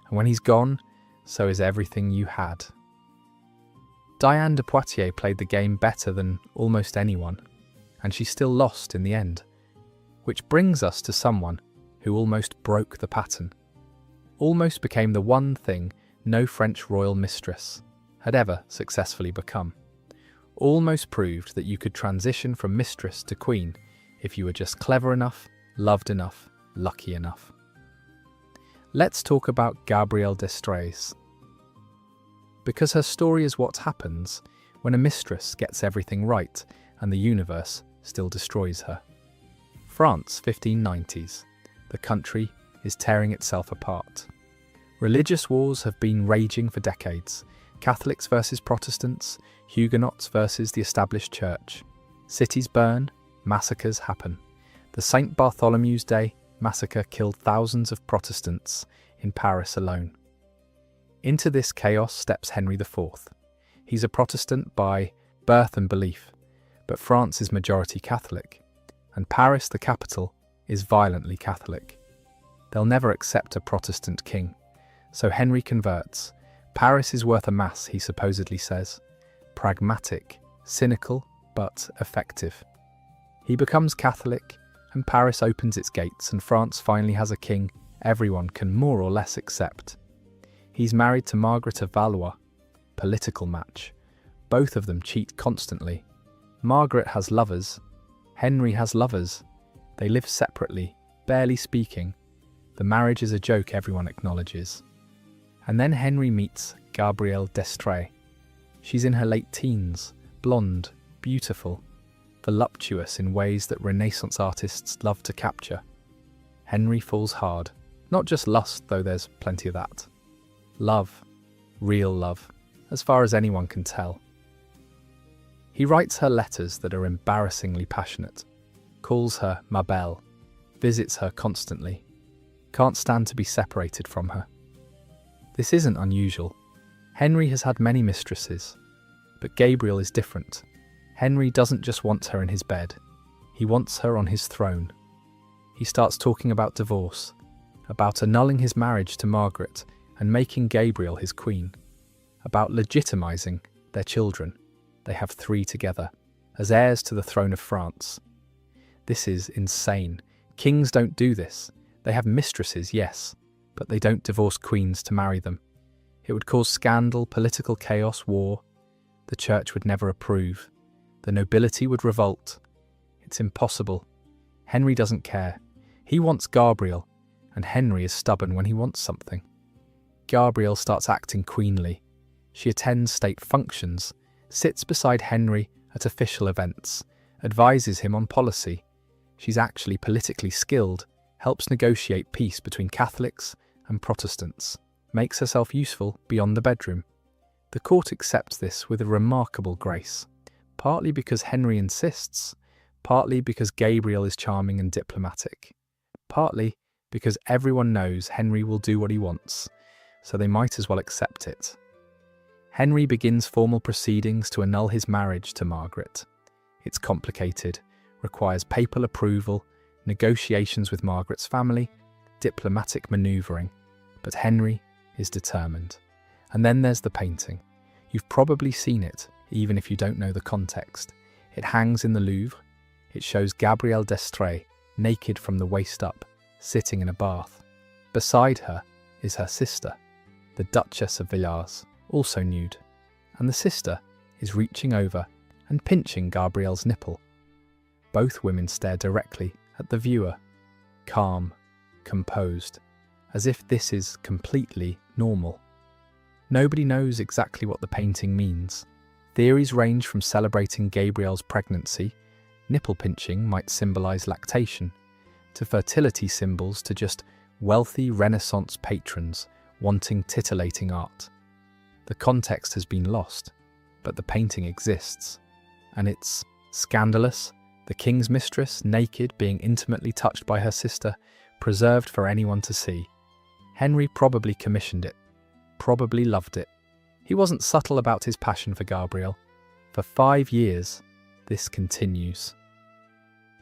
and when he's gone, so is everything you had. Diane de Poitiers played the game better than almost anyone, and she still lost in the end. Which brings us to someone who almost broke the pattern. Almost became the one thing no French royal mistress had ever successfully become. Almost proved that you could transition from mistress to queen if you were just clever enough, loved enough, lucky enough. Let's talk about Gabrielle d'Estrées. Because her story is what happens when a mistress gets everything right and the universe still destroys her. France, 1590s. The country is tearing itself apart. Religious wars have been raging for decades. Catholics versus Protestants, Huguenots versus the established church. Cities burn, massacres happen. The St. Bartholomew's Day massacre killed thousands of Protestants in Paris alone. Into this chaos steps Henry IV. He's a Protestant by birth and belief, but France is majority Catholic, and Paris, the capital, is violently Catholic. They'll never accept a Protestant king, so Henry converts. Paris is worth a mass, he supposedly says. Pragmatic, cynical, but effective. He becomes Catholic, and Paris opens its gates, and France finally has a king everyone can more or less accept. He's married to Margaret of Valois. Political match. Both of them cheat constantly. Margaret has lovers. Henry has lovers. They live separately, barely speaking. The marriage is a joke everyone acknowledges. And then Henry meets Gabrielle d'Estrées. She's in her late teens, blonde, beautiful, voluptuous in ways that Renaissance artists love to capture. Henry falls hard, Not just lust, though there's plenty of that. Love. Real love, as far as anyone can tell. He writes her letters that are embarrassingly passionate, calls her ma belle, visits her constantly, can't stand to be separated from her. This isn't unusual. Henry has had many mistresses, but Gabriel is different. Henry doesn't just want her in his bed, he wants her on his throne. He starts talking about divorce, about annulling his marriage to Margaret and making Gabriel his queen, about legitimizing their children. They have 3 together, as heirs to the throne of France. This is insane. Kings don't do this. They have mistresses, yes, but they don't divorce queens to marry them. It would cause scandal, political chaos, war. The church would never approve. The nobility would revolt. It's impossible. Henry doesn't care. He wants Gabriel, and Henry is stubborn when he wants something. Gabriel starts acting queenly. She attends state functions, sits beside Henry at official events, advises him on policy. She's actually politically skilled, helps negotiate peace between Catholics and Protestants, makes herself useful beyond the bedroom. The court accepts this with a remarkable grace, partly because Henry insists, partly because Gabriel is charming and diplomatic, partly because everyone knows Henry will do what he wants, so they might as well accept it. Henry begins formal proceedings to annul his marriage to Margaret. It's complicated, requires papal approval, negotiations with Margaret's family, diplomatic manoeuvring, but Henry is determined. And then there's the painting. You've probably seen it, even if you don't know the context. It hangs in the Louvre. It shows Gabrielle d'Estrées, naked from the waist up, sitting in a bath. Beside her is her sister, the Duchess of Villars, also nude, and the sister is reaching over and pinching Gabrielle's nipple. Both women stare directly at the viewer, calm, composed, as if this is completely normal. Nobody knows exactly what the painting means. Theories range from celebrating Gabrielle's pregnancy, nipple pinching might symbolize lactation, to fertility symbols, to just wealthy Renaissance patrons wanting titillating art. The context has been lost, but the painting exists. And it's scandalous, the king's mistress, naked, being intimately touched by her sister, preserved for anyone to see. Henry probably commissioned it, probably loved it. He wasn't subtle about his passion for Gabrielle. For 5 years, this continues.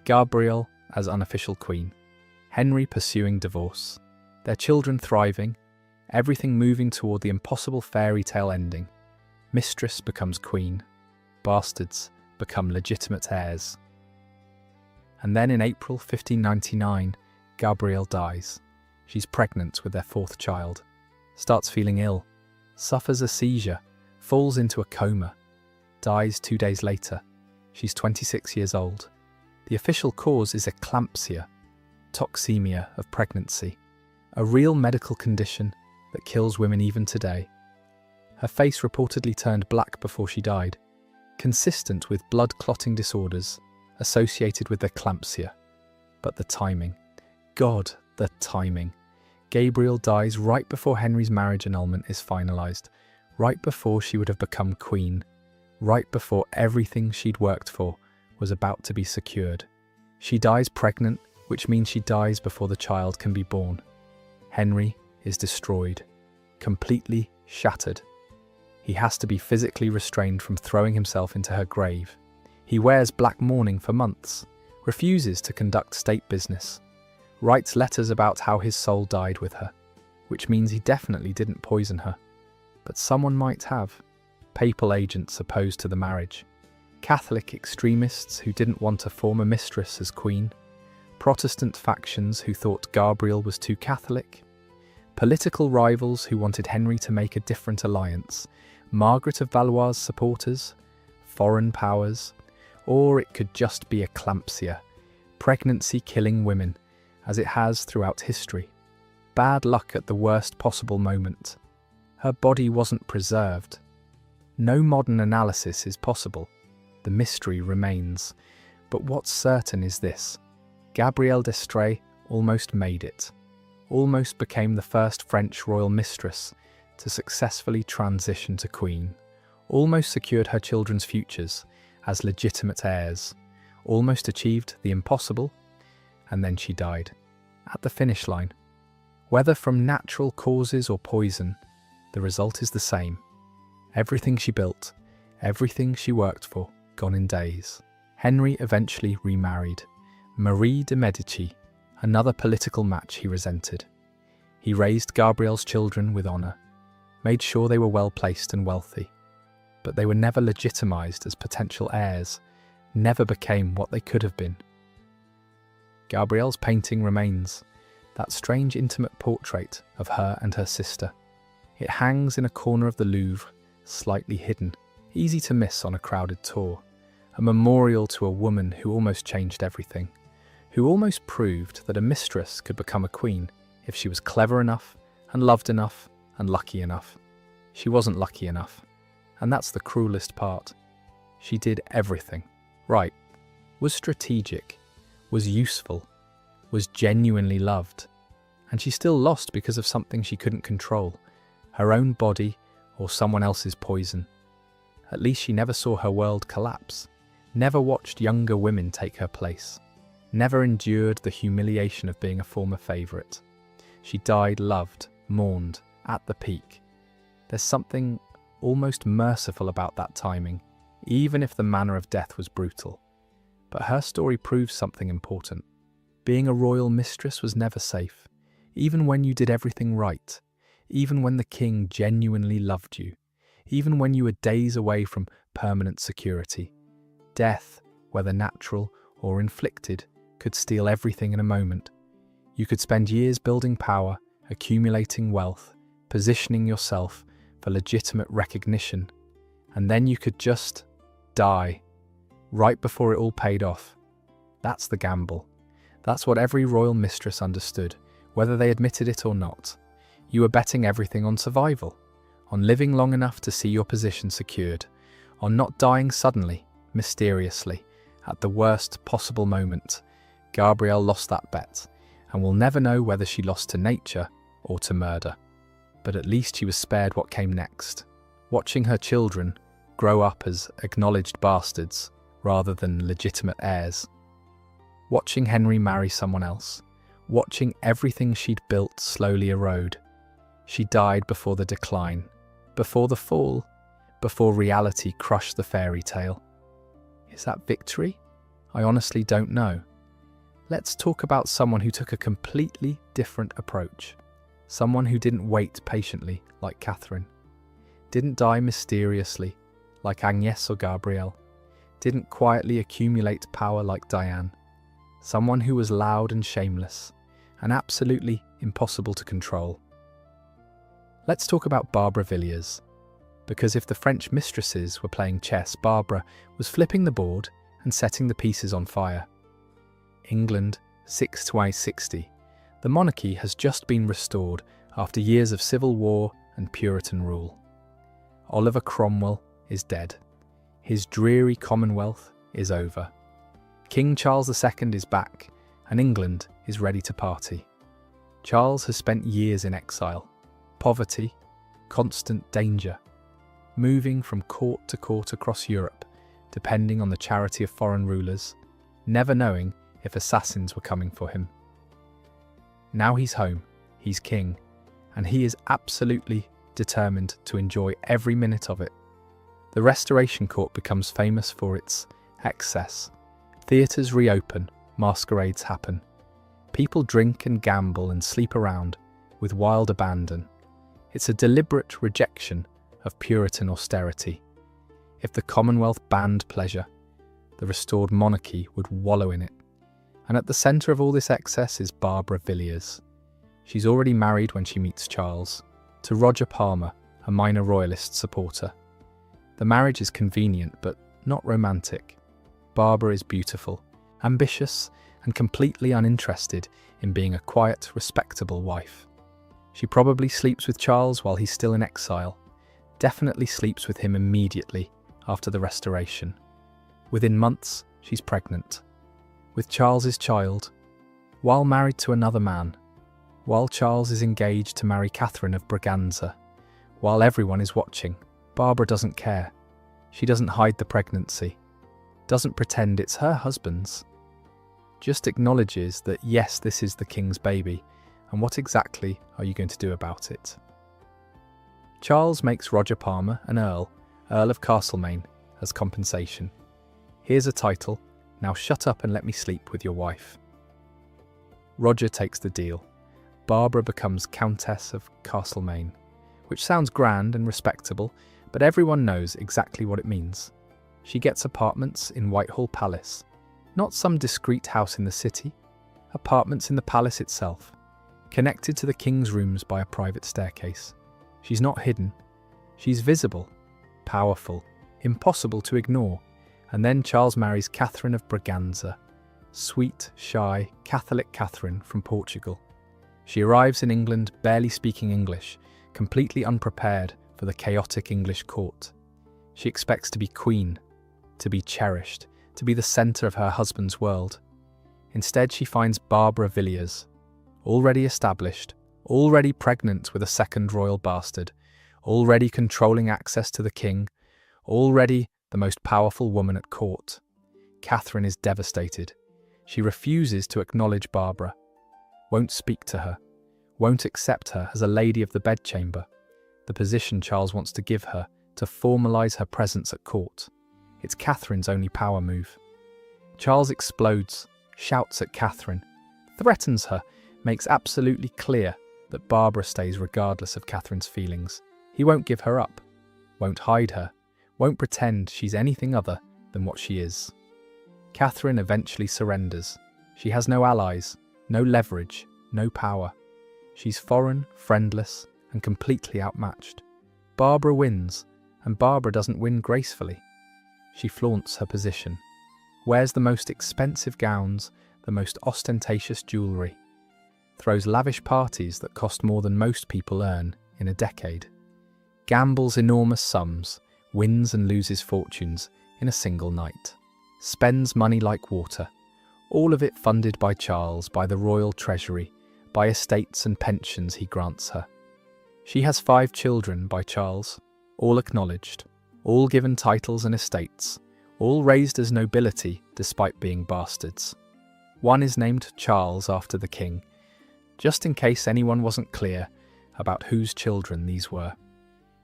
Gabrielle as unofficial queen, Henry pursuing divorce, their children thriving, everything moving toward the impossible fairy tale ending. Mistress becomes queen, bastards become legitimate heirs. And then in April 1599, Gabrielle dies. She's pregnant with their 4th child, starts feeling ill, suffers a seizure, falls into a coma, dies 2 days later. She's 26 years old. The official cause is eclampsia, toxemia of pregnancy, a real medical condition that kills women even today. Her face reportedly turned black before she died, consistent with blood clotting disorders associated with eclampsia. But the timing. God, the timing. Gabrielle dies right before Henry's marriage annulment is finalised, right before she would have become queen, right before everything she'd worked for was about to be secured. She dies pregnant, which means she dies before the child can be born. Henry is destroyed, completely shattered. He has to be physically restrained from throwing himself into her grave. He wears black mourning for months, refuses to conduct state business, writes letters about how his soul died with her, which means he definitely didn't poison her. But someone might have. Papal agents opposed to the marriage, Catholic extremists who didn't want a former mistress as queen, Protestant factions who thought Gabrielle was too Catholic, political rivals who wanted Henry to make a different alliance, Margaret of Valois' supporters, foreign powers, or it could just be eclampsia, pregnancy killing women, as it has throughout history. Bad luck at the worst possible moment. Her body wasn't preserved. No modern analysis is possible. The mystery remains. But what's certain is this: Gabrielle d'Estrées almost made it. almost became the first French royal mistress to successfully transition to queen, almost secured her children's futures as legitimate heirs, almost achieved the impossible, and then she died. At the finish line, whether from natural causes or poison, the result is the same. Everything she built, everything she worked for, gone in days. Henry eventually remarried Marie de Medici, another political match he resented. He raised Gabrielle's children with honour, made sure they were well placed and wealthy, but they were never legitimised as potential heirs, never became what they could have been. Gabrielle's painting remains, that strange intimate portrait of her and her sister. It hangs in a corner of the Louvre, slightly hidden, easy to miss on a crowded tour, a memorial to a woman who almost changed everything, who almost proved that a mistress could become a queen if she was clever enough and loved enough and lucky enough. She wasn't lucky enough, and that's the cruelest part. She did everything right, was strategic, was useful, was genuinely loved, and she still lost because of something she couldn't control, her own body or someone else's poison. At least she never saw her world collapse, never watched younger women take her place, never endured the humiliation of being a former favourite. She died loved, mourned, at the peak. There's something almost merciful about that timing, even if the manner of death was brutal. But her story proves something important. Being a royal mistress was never safe, even when you did everything right, even when the king genuinely loved you, even when you were days away from permanent security. Death, whether natural or inflicted, could steal everything in a moment. You could spend years building power, accumulating wealth, positioning yourself for legitimate recognition, and then you could just die, right before it all paid off. That's the gamble. That's what every royal mistress understood, whether they admitted it or not. You were betting everything on survival, on living long enough to see your position secured, on not dying suddenly, mysteriously, at the worst possible moment. Gabrielle lost that bet, and we'll never know whether she lost to nature or to murder. But at least she was spared what came next, watching her children grow up as acknowledged bastards rather than legitimate heirs. Watching Henry marry someone else, watching everything she'd built slowly erode. She died before the decline, before the fall, before reality crushed the fairy tale. Is that victory? I honestly don't know. Let's talk about someone who took a completely different approach. Someone who didn't wait patiently like Catherine, didn't die mysteriously like Agnes or Gabrielle, didn't quietly accumulate power like Diane. Someone who was loud and shameless, and absolutely impossible to control. Let's talk about Barbara Villiers, because if the French mistresses were playing chess, Barbara was flipping the board and setting the pieces on fire. England, 6-60. The monarchy has just been restored after years of civil war and Puritan rule. Oliver Cromwell is dead. His dreary Commonwealth is over. King Charles II is back, and England is ready to party. Charles has spent years in exile, poverty, constant danger, moving from court to court across Europe, depending on the charity of foreign rulers, never knowing if assassins were coming for him. Now he's home, he's king, and he is absolutely determined to enjoy every minute of it. The Restoration Court becomes famous for its excess. Theatres reopen, masquerades happen. People drink and gamble and sleep around with wild abandon. It's a deliberate rejection of Puritan austerity. If the Commonwealth banned pleasure, the restored monarchy would wallow in it. And at the centre of all this excess is Barbara Villiers. She's already married when she meets Charles, to Roger Palmer, a minor royalist supporter. The marriage is convenient but not romantic. Barbara is beautiful, ambitious, and completely uninterested in being a quiet, respectable wife. She probably sleeps with Charles while he's still in exile, definitely sleeps with him immediately after the Restoration. Within months, she's pregnant. With Charles's child, while married to another man, While Charles is engaged to marry Catherine of Braganza, while everyone is watching, Barbara doesn't care. She doesn't hide the pregnancy, doesn't pretend it's her husband's. Just acknowledges that yes, this is the king's baby, and what exactly are you going to do about it? Charles makes Roger Palmer an Earl of Castlemaine, as compensation. Here's a title, now shut up and let me sleep with your wife. Roger takes the deal. Barbara becomes Countess of Castlemaine, which sounds grand and respectable, but everyone knows exactly what it means. She gets apartments in Whitehall Palace, not some discreet house in the city, apartments in the palace itself, connected to the king's rooms by a private staircase. She's not hidden. She's visible, powerful, impossible to ignore. And then Charles marries Catherine of Braganza, sweet, shy, Catholic Catherine from Portugal. She arrives in England barely speaking English, completely unprepared for the chaotic English court. She expects to be queen, to be cherished, to be the centre of her husband's world. Instead, she finds Barbara Villiers, already established, already pregnant with a second royal bastard, already controlling access to the king, already the most powerful woman at court. Catherine is devastated. She refuses to acknowledge Barbara, won't speak to her, won't accept her as a lady of the bedchamber, the position Charles wants to give her to formalise her presence at court. It's Catherine's only power move. Charles explodes, shouts at Catherine, threatens her, makes absolutely clear that Barbara stays regardless of Catherine's feelings. He won't give her up, won't hide her, won't pretend she's anything other than what she is. Catherine eventually surrenders. She has no allies, no leverage, no power. She's foreign, friendless, and completely outmatched. Barbara wins, and Barbara doesn't win gracefully. She flaunts her position, wears the most expensive gowns, the most ostentatious jewellery, throws lavish parties that cost more than most people earn in a decade, gambles enormous sums, wins and loses fortunes in a single night, spends money like water, all of it funded by Charles, by the royal treasury, by estates and pensions he grants her. She has 5 children by Charles, all acknowledged, all given titles and estates, all raised as nobility despite being bastards. One is named Charles after the king, just in case anyone wasn't clear about whose children these were.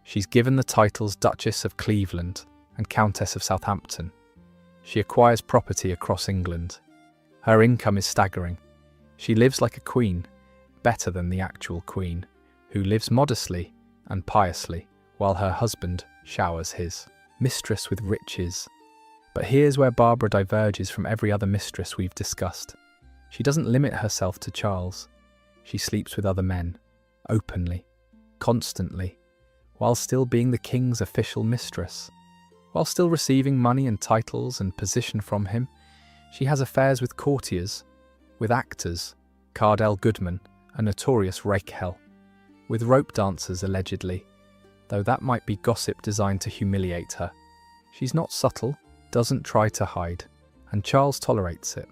She's given the titles Duchess of Cleveland and Countess of Southampton. She acquires property across England. Her income is staggering. She lives like a queen, better than the actual queen, who lives modestly and piously while her husband showers his mistress with riches. But here's where Barbara diverges from every other mistress we've discussed. She doesn't limit herself to Charles. She sleeps with other men, openly, constantly, while still being the king's official mistress. While still receiving money and titles and position from him, she has affairs with courtiers, with actors, Cardell Goodman, a notorious rakehell, with rope dancers allegedly, though that might be gossip designed to humiliate her. She's not subtle, doesn't try to hide, and Charles tolerates it.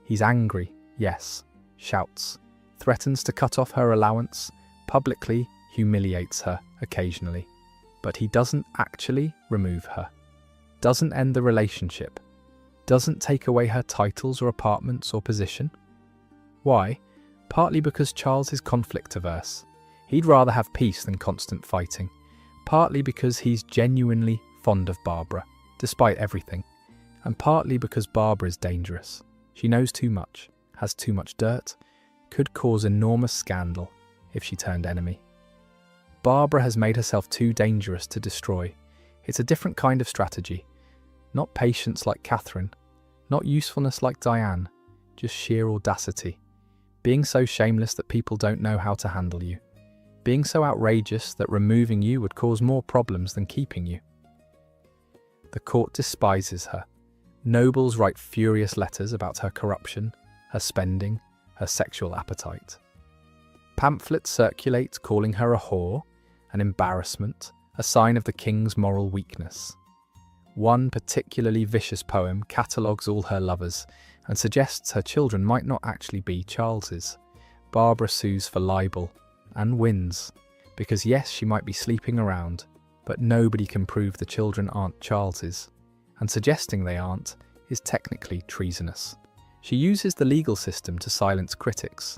He's angry, yes, shouts, threatens to cut off her allowance, publicly humiliates her occasionally, but he doesn't actually remove her, doesn't end the relationship, doesn't take away her titles or apartments or position. Why? Partly because Charles is conflict averse. He'd rather have peace than constant fighting. Partly because he's genuinely fond of Barbara, despite everything. And partly because Barbara is dangerous. She knows too much, has too much dirt, could cause enormous scandal if she turned enemy. Barbara has made herself too dangerous to destroy. It's a different kind of strategy. Not patience like Catherine, not usefulness like Diane, just sheer audacity. Being so shameless that people don't know how to handle you. Being so outrageous that removing you would cause more problems than keeping you. The court despises her. Nobles write furious letters about her corruption, her spending, her sexual appetite. Pamphlets circulate calling her a whore, an embarrassment, a sign of the king's moral weakness. One particularly vicious poem catalogues all her lovers and suggests her children might not actually be Charles's, Barbara sues for libel and wins, because yes, she might be sleeping around, but nobody can prove the children aren't Charles's, and suggesting they aren't is technically treasonous. She uses the legal system to silence critics.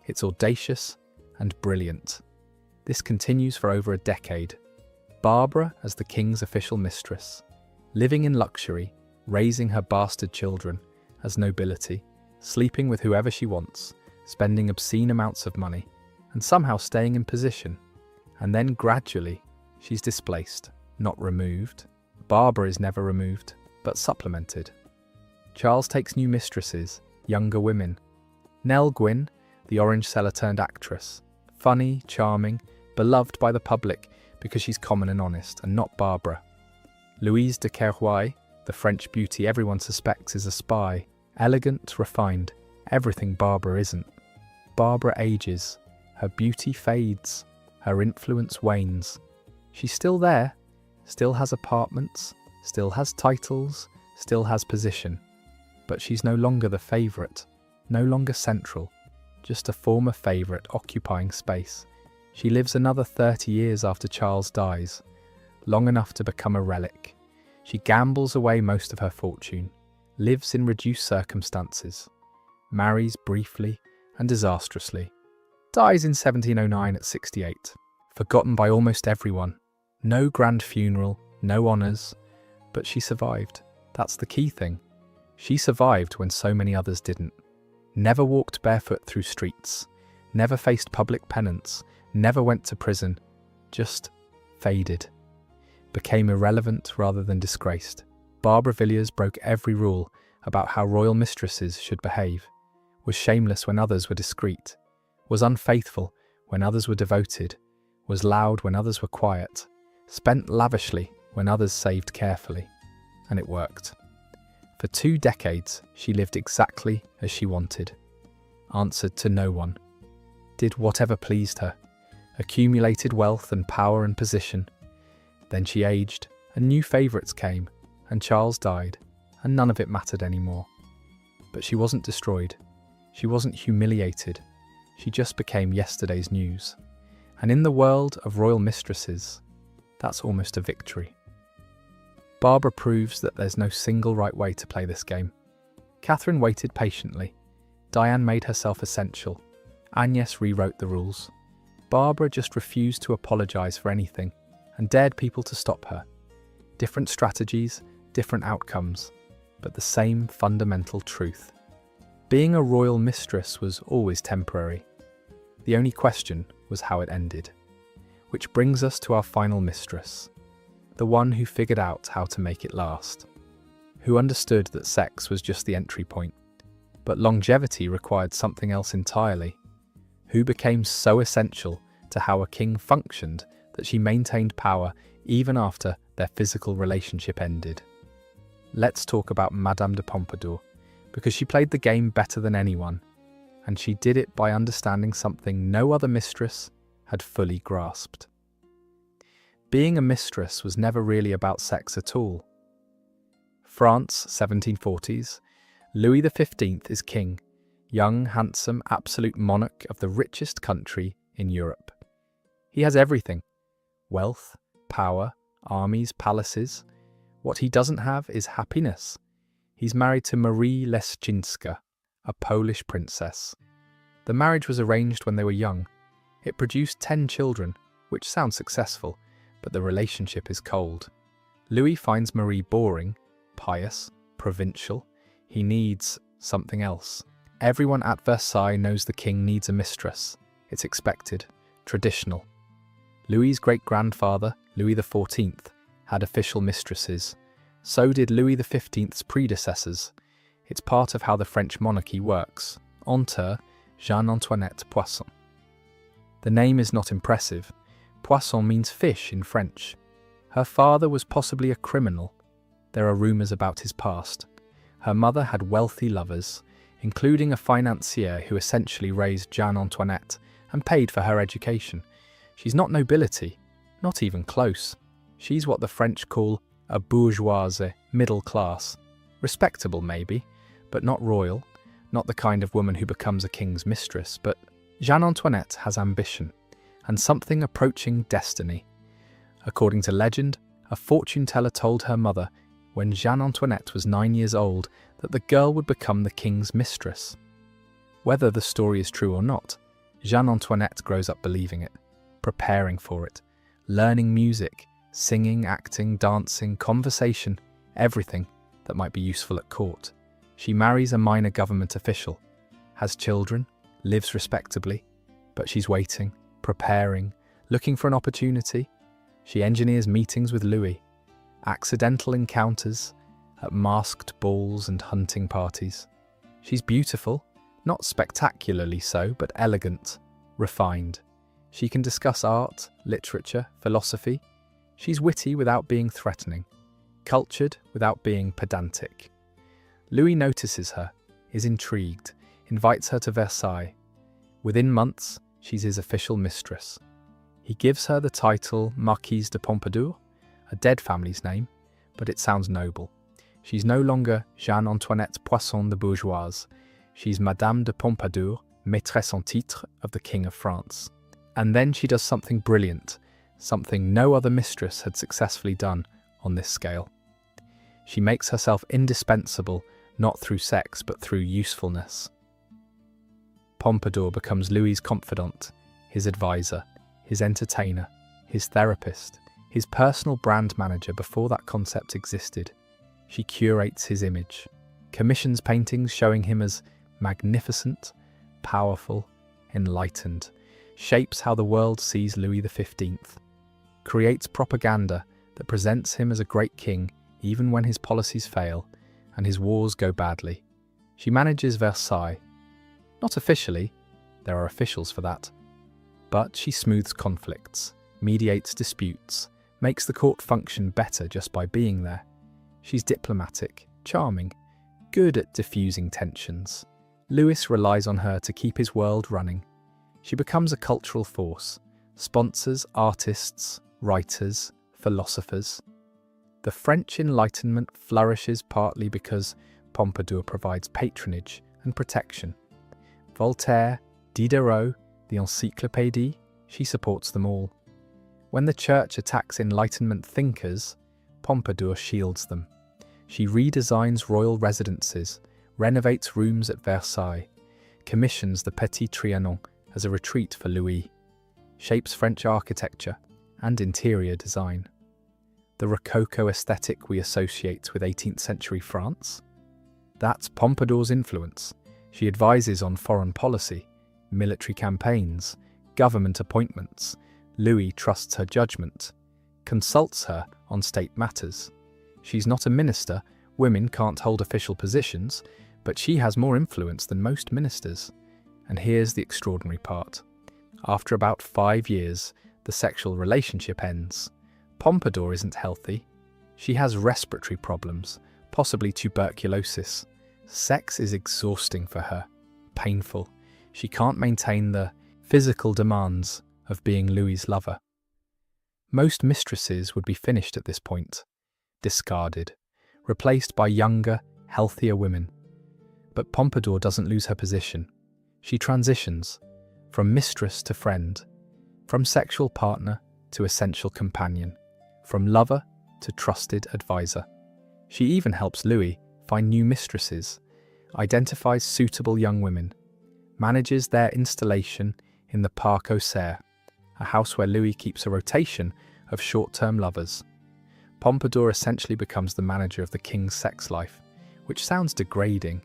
It's audacious and brilliant. This continues for over a decade. Barbara as the king's official mistress, living in luxury, raising her bastard children as nobility, sleeping with whoever she wants, spending obscene amounts of money, and somehow staying in position. And then gradually, she's displaced, not removed. Barbara is never removed, but supplemented. Charles takes new mistresses, younger women. Nell Gwyn, the orange seller turned actress, funny, charming, beloved by the public because she's common and honest, and not Barbara. Louise de Kerouaille, the French beauty everyone suspects is a spy, elegant, refined, everything Barbara isn't. Barbara ages, her beauty fades, her influence wanes. She's still there, still has apartments, still has titles, still has position. But she's no longer the favourite, no longer central, just a former favourite occupying space. She lives another 30 years after Charles dies, long enough to become a relic. She gambles away most of her fortune, lives in reduced circumstances, marries briefly and disastrously, dies in 1709 at 68, forgotten by almost everyone. No grand funeral, no honours, but she survived. That's the key thing. She survived when so many others didn't. Never walked barefoot through streets, never faced public penance, never went to prison, just faded. Became irrelevant rather than disgraced. Barbara Villiers broke every rule about how royal mistresses should behave, was shameless when others were discreet, was unfaithful when others were devoted, was loud when others were quiet, spent lavishly when others saved carefully. And it worked. For 2 decades, she lived exactly as she wanted, answered to no one, did whatever pleased her, accumulated wealth and power and position. Then she aged, and new favourites came, and Charles died, and none of it mattered anymore. But she wasn't destroyed. She wasn't humiliated. She just became yesterday's news. And in the world of royal mistresses, that's almost a victory. Barbara proves that there's no single right way to play this game. Catherine waited patiently. Diane made herself essential. Agnes rewrote the rules. Barbara just refused to apologise for anything and dared people to stop her. Different strategies, different outcomes, but the same fundamental truth. Being a royal mistress was always temporary. The only question was how it ended. Which brings us to our final mistress. The one who figured out how to make it last. Who understood that sex was just the entry point, but longevity required something else entirely. Who became so essential to how a king functioned that she maintained power even after their physical relationship ended. Let's talk about Madame de Pompadour, because she played the game better than anyone, and she did it by understanding something no other mistress had fully grasped. Being a mistress was never really about sex at all. France, 1740s, Louis XV is king, young, handsome, absolute monarch of the richest country in Europe. He has everything: wealth, power, armies, palaces. What he doesn't have is happiness. He's married to Marie Leszczyńska, a Polish princess. The marriage was arranged when they were young. It produced 10 children, which sounds successful, but the relationship is cold. Louis finds Marie boring, pious, provincial. He needs something else. Everyone at Versailles knows the king needs a mistress. It's expected, traditional. Louis's great-grandfather, Louis XIV, had official mistresses. So did Louis XV's predecessors. It's part of how the French monarchy works. Auteur, Jeanne-Antoinette Poisson. The name is not impressive. Poisson means fish in French. Her father was possibly a criminal. There are rumours about his past. Her mother had wealthy lovers, including a financier who essentially raised Jeanne-Antoinette and paid for her education. She's not nobility, not even close. She's what the French call a bourgeoise, middle class. Respectable maybe, but not royal. Not the kind of woman who becomes a king's mistress, but Jeanne Antoinette has ambition, and something approaching destiny. According to legend, a fortune teller told her mother, when Jeanne Antoinette was 9 years old, that the girl would become the king's mistress. Whether the story is true or not, Jeanne Antoinette grows up believing it, preparing for it, learning music, singing, acting, dancing, conversation, everything that might be useful at court. She marries a minor government official, has children, lives respectably, but she's waiting, preparing, looking for an opportunity. She engineers meetings with Louis, accidental encounters at masked balls and hunting parties. She's beautiful, not spectacularly so, but elegant, refined. She can discuss art, literature, philosophy. She's witty without being threatening, cultured without being pedantic. Louis notices her, is intrigued, invites her to Versailles. Within months, she's his official mistress. He gives her the title Marquise de Pompadour, a dead family's name, but it sounds noble. She's no longer Jeanne Antoinette Poisson de Bourgeoise. She's Madame de Pompadour, maîtresse en titre of the King of France. And then she does something brilliant, something no other mistress had successfully done on this scale. She makes herself indispensable, not through sex, but through usefulness. Pompadour becomes Louis's confidant, his advisor, his entertainer, his therapist, his personal brand manager before that concept existed. She curates his image, commissions paintings showing him as magnificent, powerful, enlightened, shapes how the world sees Louis XV, creates propaganda that presents him as a great king even when his policies fail and his wars go badly. She manages Versailles. Not officially, there are officials for that, but she smooths conflicts, mediates disputes, makes the court function better just by being there. She's diplomatic, charming, good at diffusing tensions. Louis relies on her to keep his world running. She becomes a cultural force, sponsors artists, writers, philosophers. The French Enlightenment flourishes partly because Pompadour provides patronage and protection. Voltaire, Diderot, the Encyclopédie, she supports them all. When the Church attacks Enlightenment thinkers, Pompadour shields them. She redesigns royal residences, renovates rooms at Versailles, commissions the Petit Trianon as a retreat for Louis, shapes French architecture and interior design. The Rococo aesthetic we associate with 18th century France? That's Pompadour's influence. She advises on foreign policy, military campaigns, government appointments. Louis trusts her judgment, consults her on state matters. She's not a minister, women can't hold official positions, but she has more influence than most ministers. And here's the extraordinary part. After about 5 years, the sexual relationship ends. Pompadour isn't healthy. She has respiratory problems, possibly tuberculosis. Sex is exhausting for her, painful. She can't maintain the physical demands of being Louis's lover. Most mistresses would be finished at this point, discarded, replaced by younger, healthier women. But Pompadour doesn't lose her position. She transitions from mistress to friend, from sexual partner to essential companion, from lover to trusted advisor. She even helps Louis find new mistresses, identifies suitable young women, manages their installation in the Parc aux Cerfs, a house where Louis keeps a rotation of short-term lovers. Pompadour essentially becomes the manager of the king's sex life, which sounds degrading,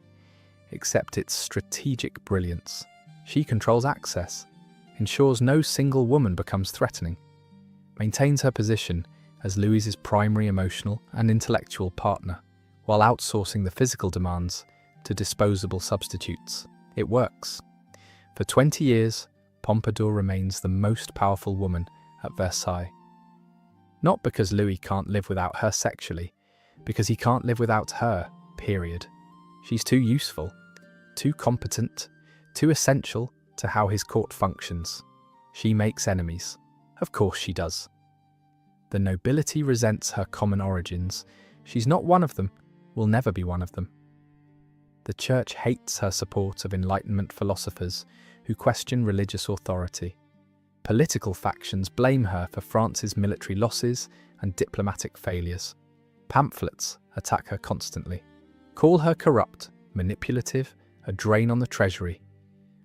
except its strategic brilliance. She controls access, ensures no single woman becomes threatening, maintains her position as Louis's primary emotional and intellectual partner, while outsourcing the physical demands to disposable substitutes. It works. For 20 years, Pompadour remains the most powerful woman at Versailles. Not because Louis can't live without her sexually, because he can't live without her, period. She's too useful, too competent, too essential to how his court functions. She makes enemies. Of course she does. The nobility resents her common origins. She's not one of them, will never be one of them. The Church hates her support of Enlightenment philosophers who question religious authority. Political factions blame her for France's military losses and diplomatic failures. Pamphlets attack her constantly, call her corrupt, manipulative, a drain on the treasury,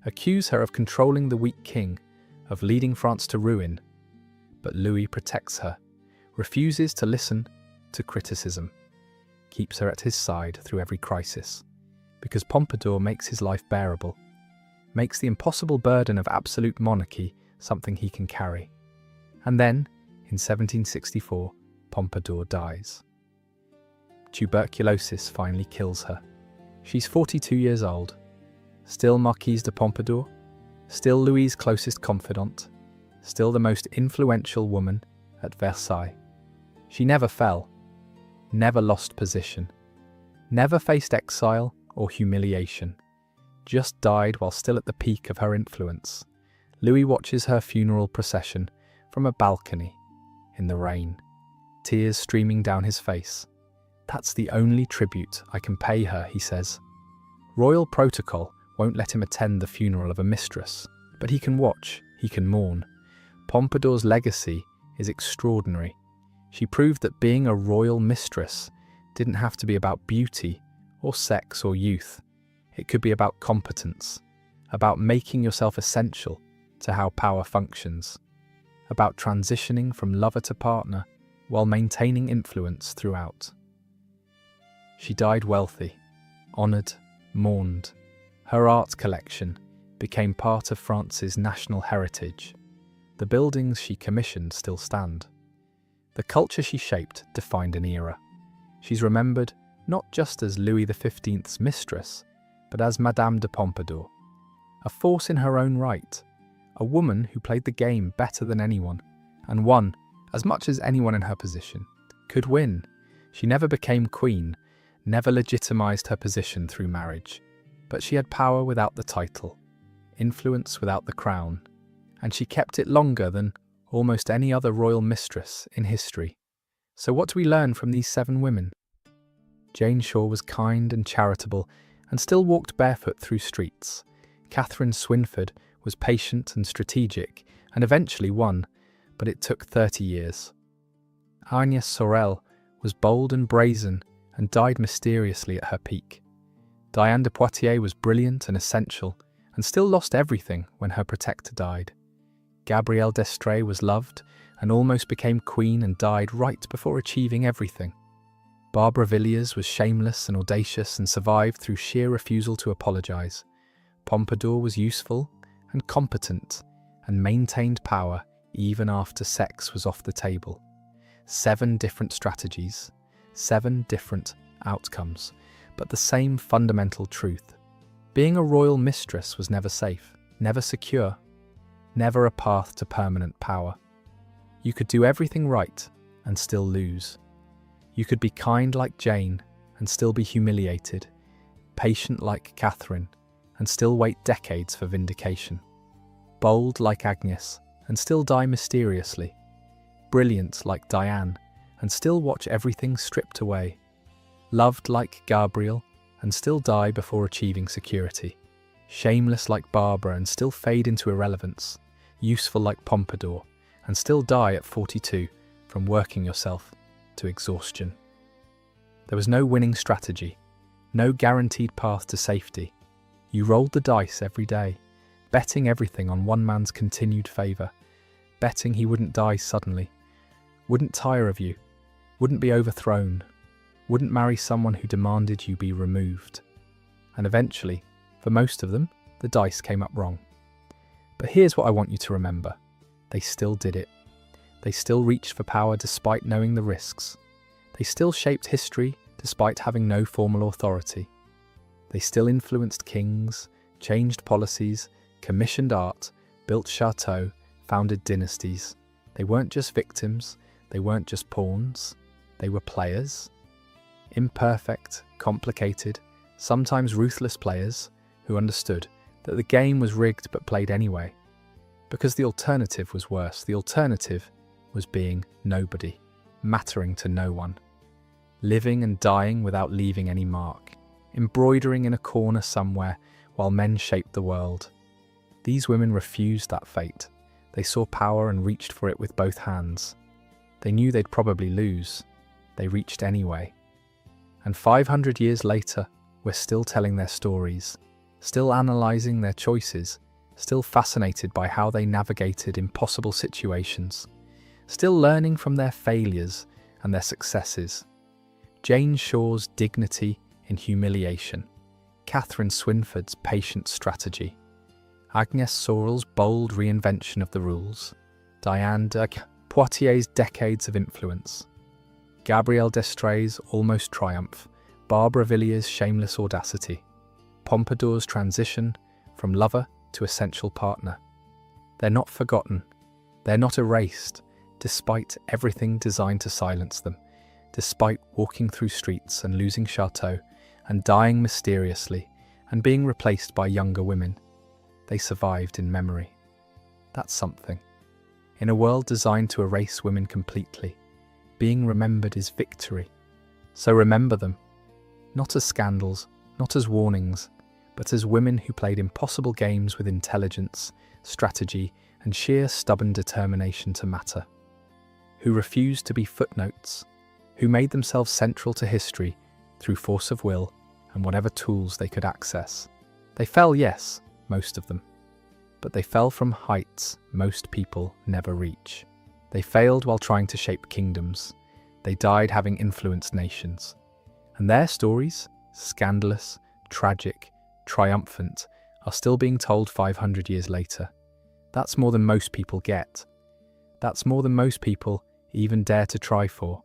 accuse her of controlling the weak king, of leading France to ruin. But Louis protects her, refuses to listen to criticism, keeps her at his side through every crisis, because Pompadour makes his life bearable, makes the impossible burden of absolute monarchy something he can carry. And then, in 1764, Pompadour dies. Tuberculosis finally kills her. She's 42 years old, still Marquise de Pompadour, still Louis's closest confidant, still the most influential woman at Versailles. She never fell, never lost position, never faced exile or humiliation, just died while still at the peak of her influence. Louis watches her funeral procession from a balcony in the rain, tears streaming down his face. "That's the only tribute I can pay her," he says. Royal protocol won't let him attend the funeral of a mistress, but he can watch, he can mourn. Pompadour's legacy is extraordinary. She proved that being a royal mistress didn't have to be about beauty or sex or youth. It could be about competence, about making yourself essential to how power functions, about transitioning from lover to partner while maintaining influence throughout. She died wealthy, honoured, mourned. Her art collection became part of France's national heritage. The buildings she commissioned still stand. The culture she shaped defined an era. She's remembered not just as Louis XV's mistress, but as Madame de Pompadour, a force in her own right, a woman who played the game better than anyone, and won as much as anyone in her position could win. She never became queen, never legitimized her position through marriage, but she had power without the title, influence without the crown, and she kept it longer than almost any other royal mistress in history. So what do we learn from these 7 women? Jane Shore was kind and charitable and still walked barefoot through streets. Catherine Swynford was patient and strategic and eventually won, but it took 30 years. Agnès Sorel was bold and brazen and died mysteriously at her peak. Diane de Poitiers was brilliant and essential and still lost everything when her protector died. Gabrielle d'Estrées was loved and almost became queen and died right before achieving everything. Barbara Villiers was shameless and audacious and survived through sheer refusal to apologise. Pompadour was useful and competent and maintained power even after sex was off the table. 7 different strategies, 7 different outcomes, but the same fundamental truth. Being a royal mistress was never safe, never secure, never a path to permanent power. You could do everything right and still lose. You could be kind like Jane and still be humiliated, patient like Catherine and still wait decades for vindication, bold like Agnes and still die mysteriously, brilliant like Diane and still watch everything stripped away, loved like Gabrielle and still die before achieving security, shameless like Barbara and still fade into irrelevance, useful like Pompadour and still die at 42 from working yourself to exhaustion. There was no winning strategy, no guaranteed path to safety. You rolled the dice every day, betting everything on one man's continued favour, betting he wouldn't die suddenly, wouldn't tire of you, wouldn't be overthrown, wouldn't marry someone who demanded you be removed. And eventually, for most of them, the dice came up wrong. But here's what I want you to remember. They still did it. They still reached for power despite knowing the risks. They still shaped history despite having no formal authority. They still influenced kings, changed policies, commissioned art, built chateaux, founded dynasties. They weren't just victims, they weren't just pawns, they were players. Imperfect, complicated, sometimes ruthless players who understood that the game was rigged but played anyway. Because the alternative was worse. The alternative was being nobody, mattering to no one, living and dying without leaving any mark, embroidering in a corner somewhere while men shaped the world. These women refused that fate. They saw power and reached for it with both hands. They knew they'd probably lose. They reached anyway. And 500 years later, we're still telling their stories, still analysing their choices, still fascinated by how they navigated impossible situations, still learning from their failures and their successes. Jane Shaw's dignity in humiliation, Catherine Swinford's patient strategy, Agnes Sorel's bold reinvention of the rules, Diane de Poitier's decades of influence, Gabrielle d'Estrées' almost triumph, Barbara Villiers' shameless audacity, Pompadour's transition from lover to essential partner. They're not forgotten. They're not erased, despite everything designed to silence them, despite walking through streets and losing chateaux and dying mysteriously and being replaced by younger women. They survived in memory. That's something. In a world designed to erase women completely, being remembered is victory. So remember them, not as scandals, not as warnings, but as women who played impossible games with intelligence, strategy, and sheer stubborn determination to matter. Who refused to be footnotes, who made themselves central to history through force of will and whatever tools they could access. They fell, yes, most of them. But they fell from heights most people never reach. They failed while trying to shape kingdoms. They died having influenced nations. And their stories, scandalous, tragic, triumphant, are still being told 500 years later. That's more than most people get. That's more than most people even dare to try for.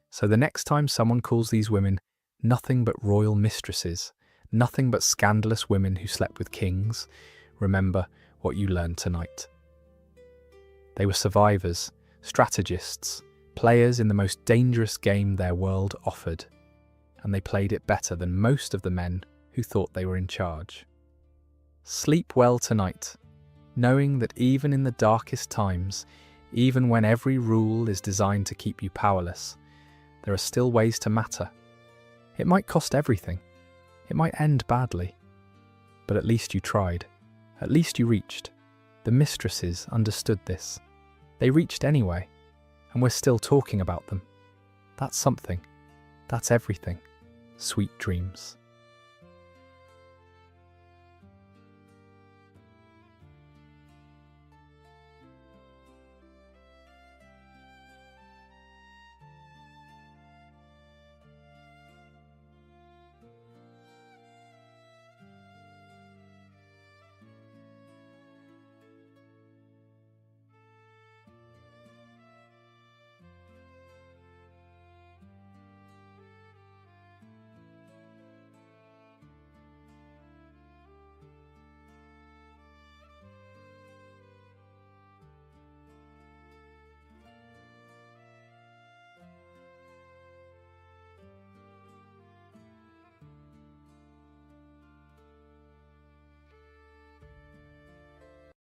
So the next time someone calls these women nothing but royal mistresses, nothing but scandalous women who slept with kings, remember what you learned tonight. They were survivors, strategists, players in the most dangerous game their world offered, and they played it better than most of the men who thought they were in charge. Sleep well tonight, knowing that even in the darkest times, even when every rule is designed to keep you powerless, there are still ways to matter. It might cost everything. It might end badly. But at least you tried. At least you reached. The mistresses understood this. They reached anyway, and we're still talking about them. That's something. That's everything. Sweet dreams.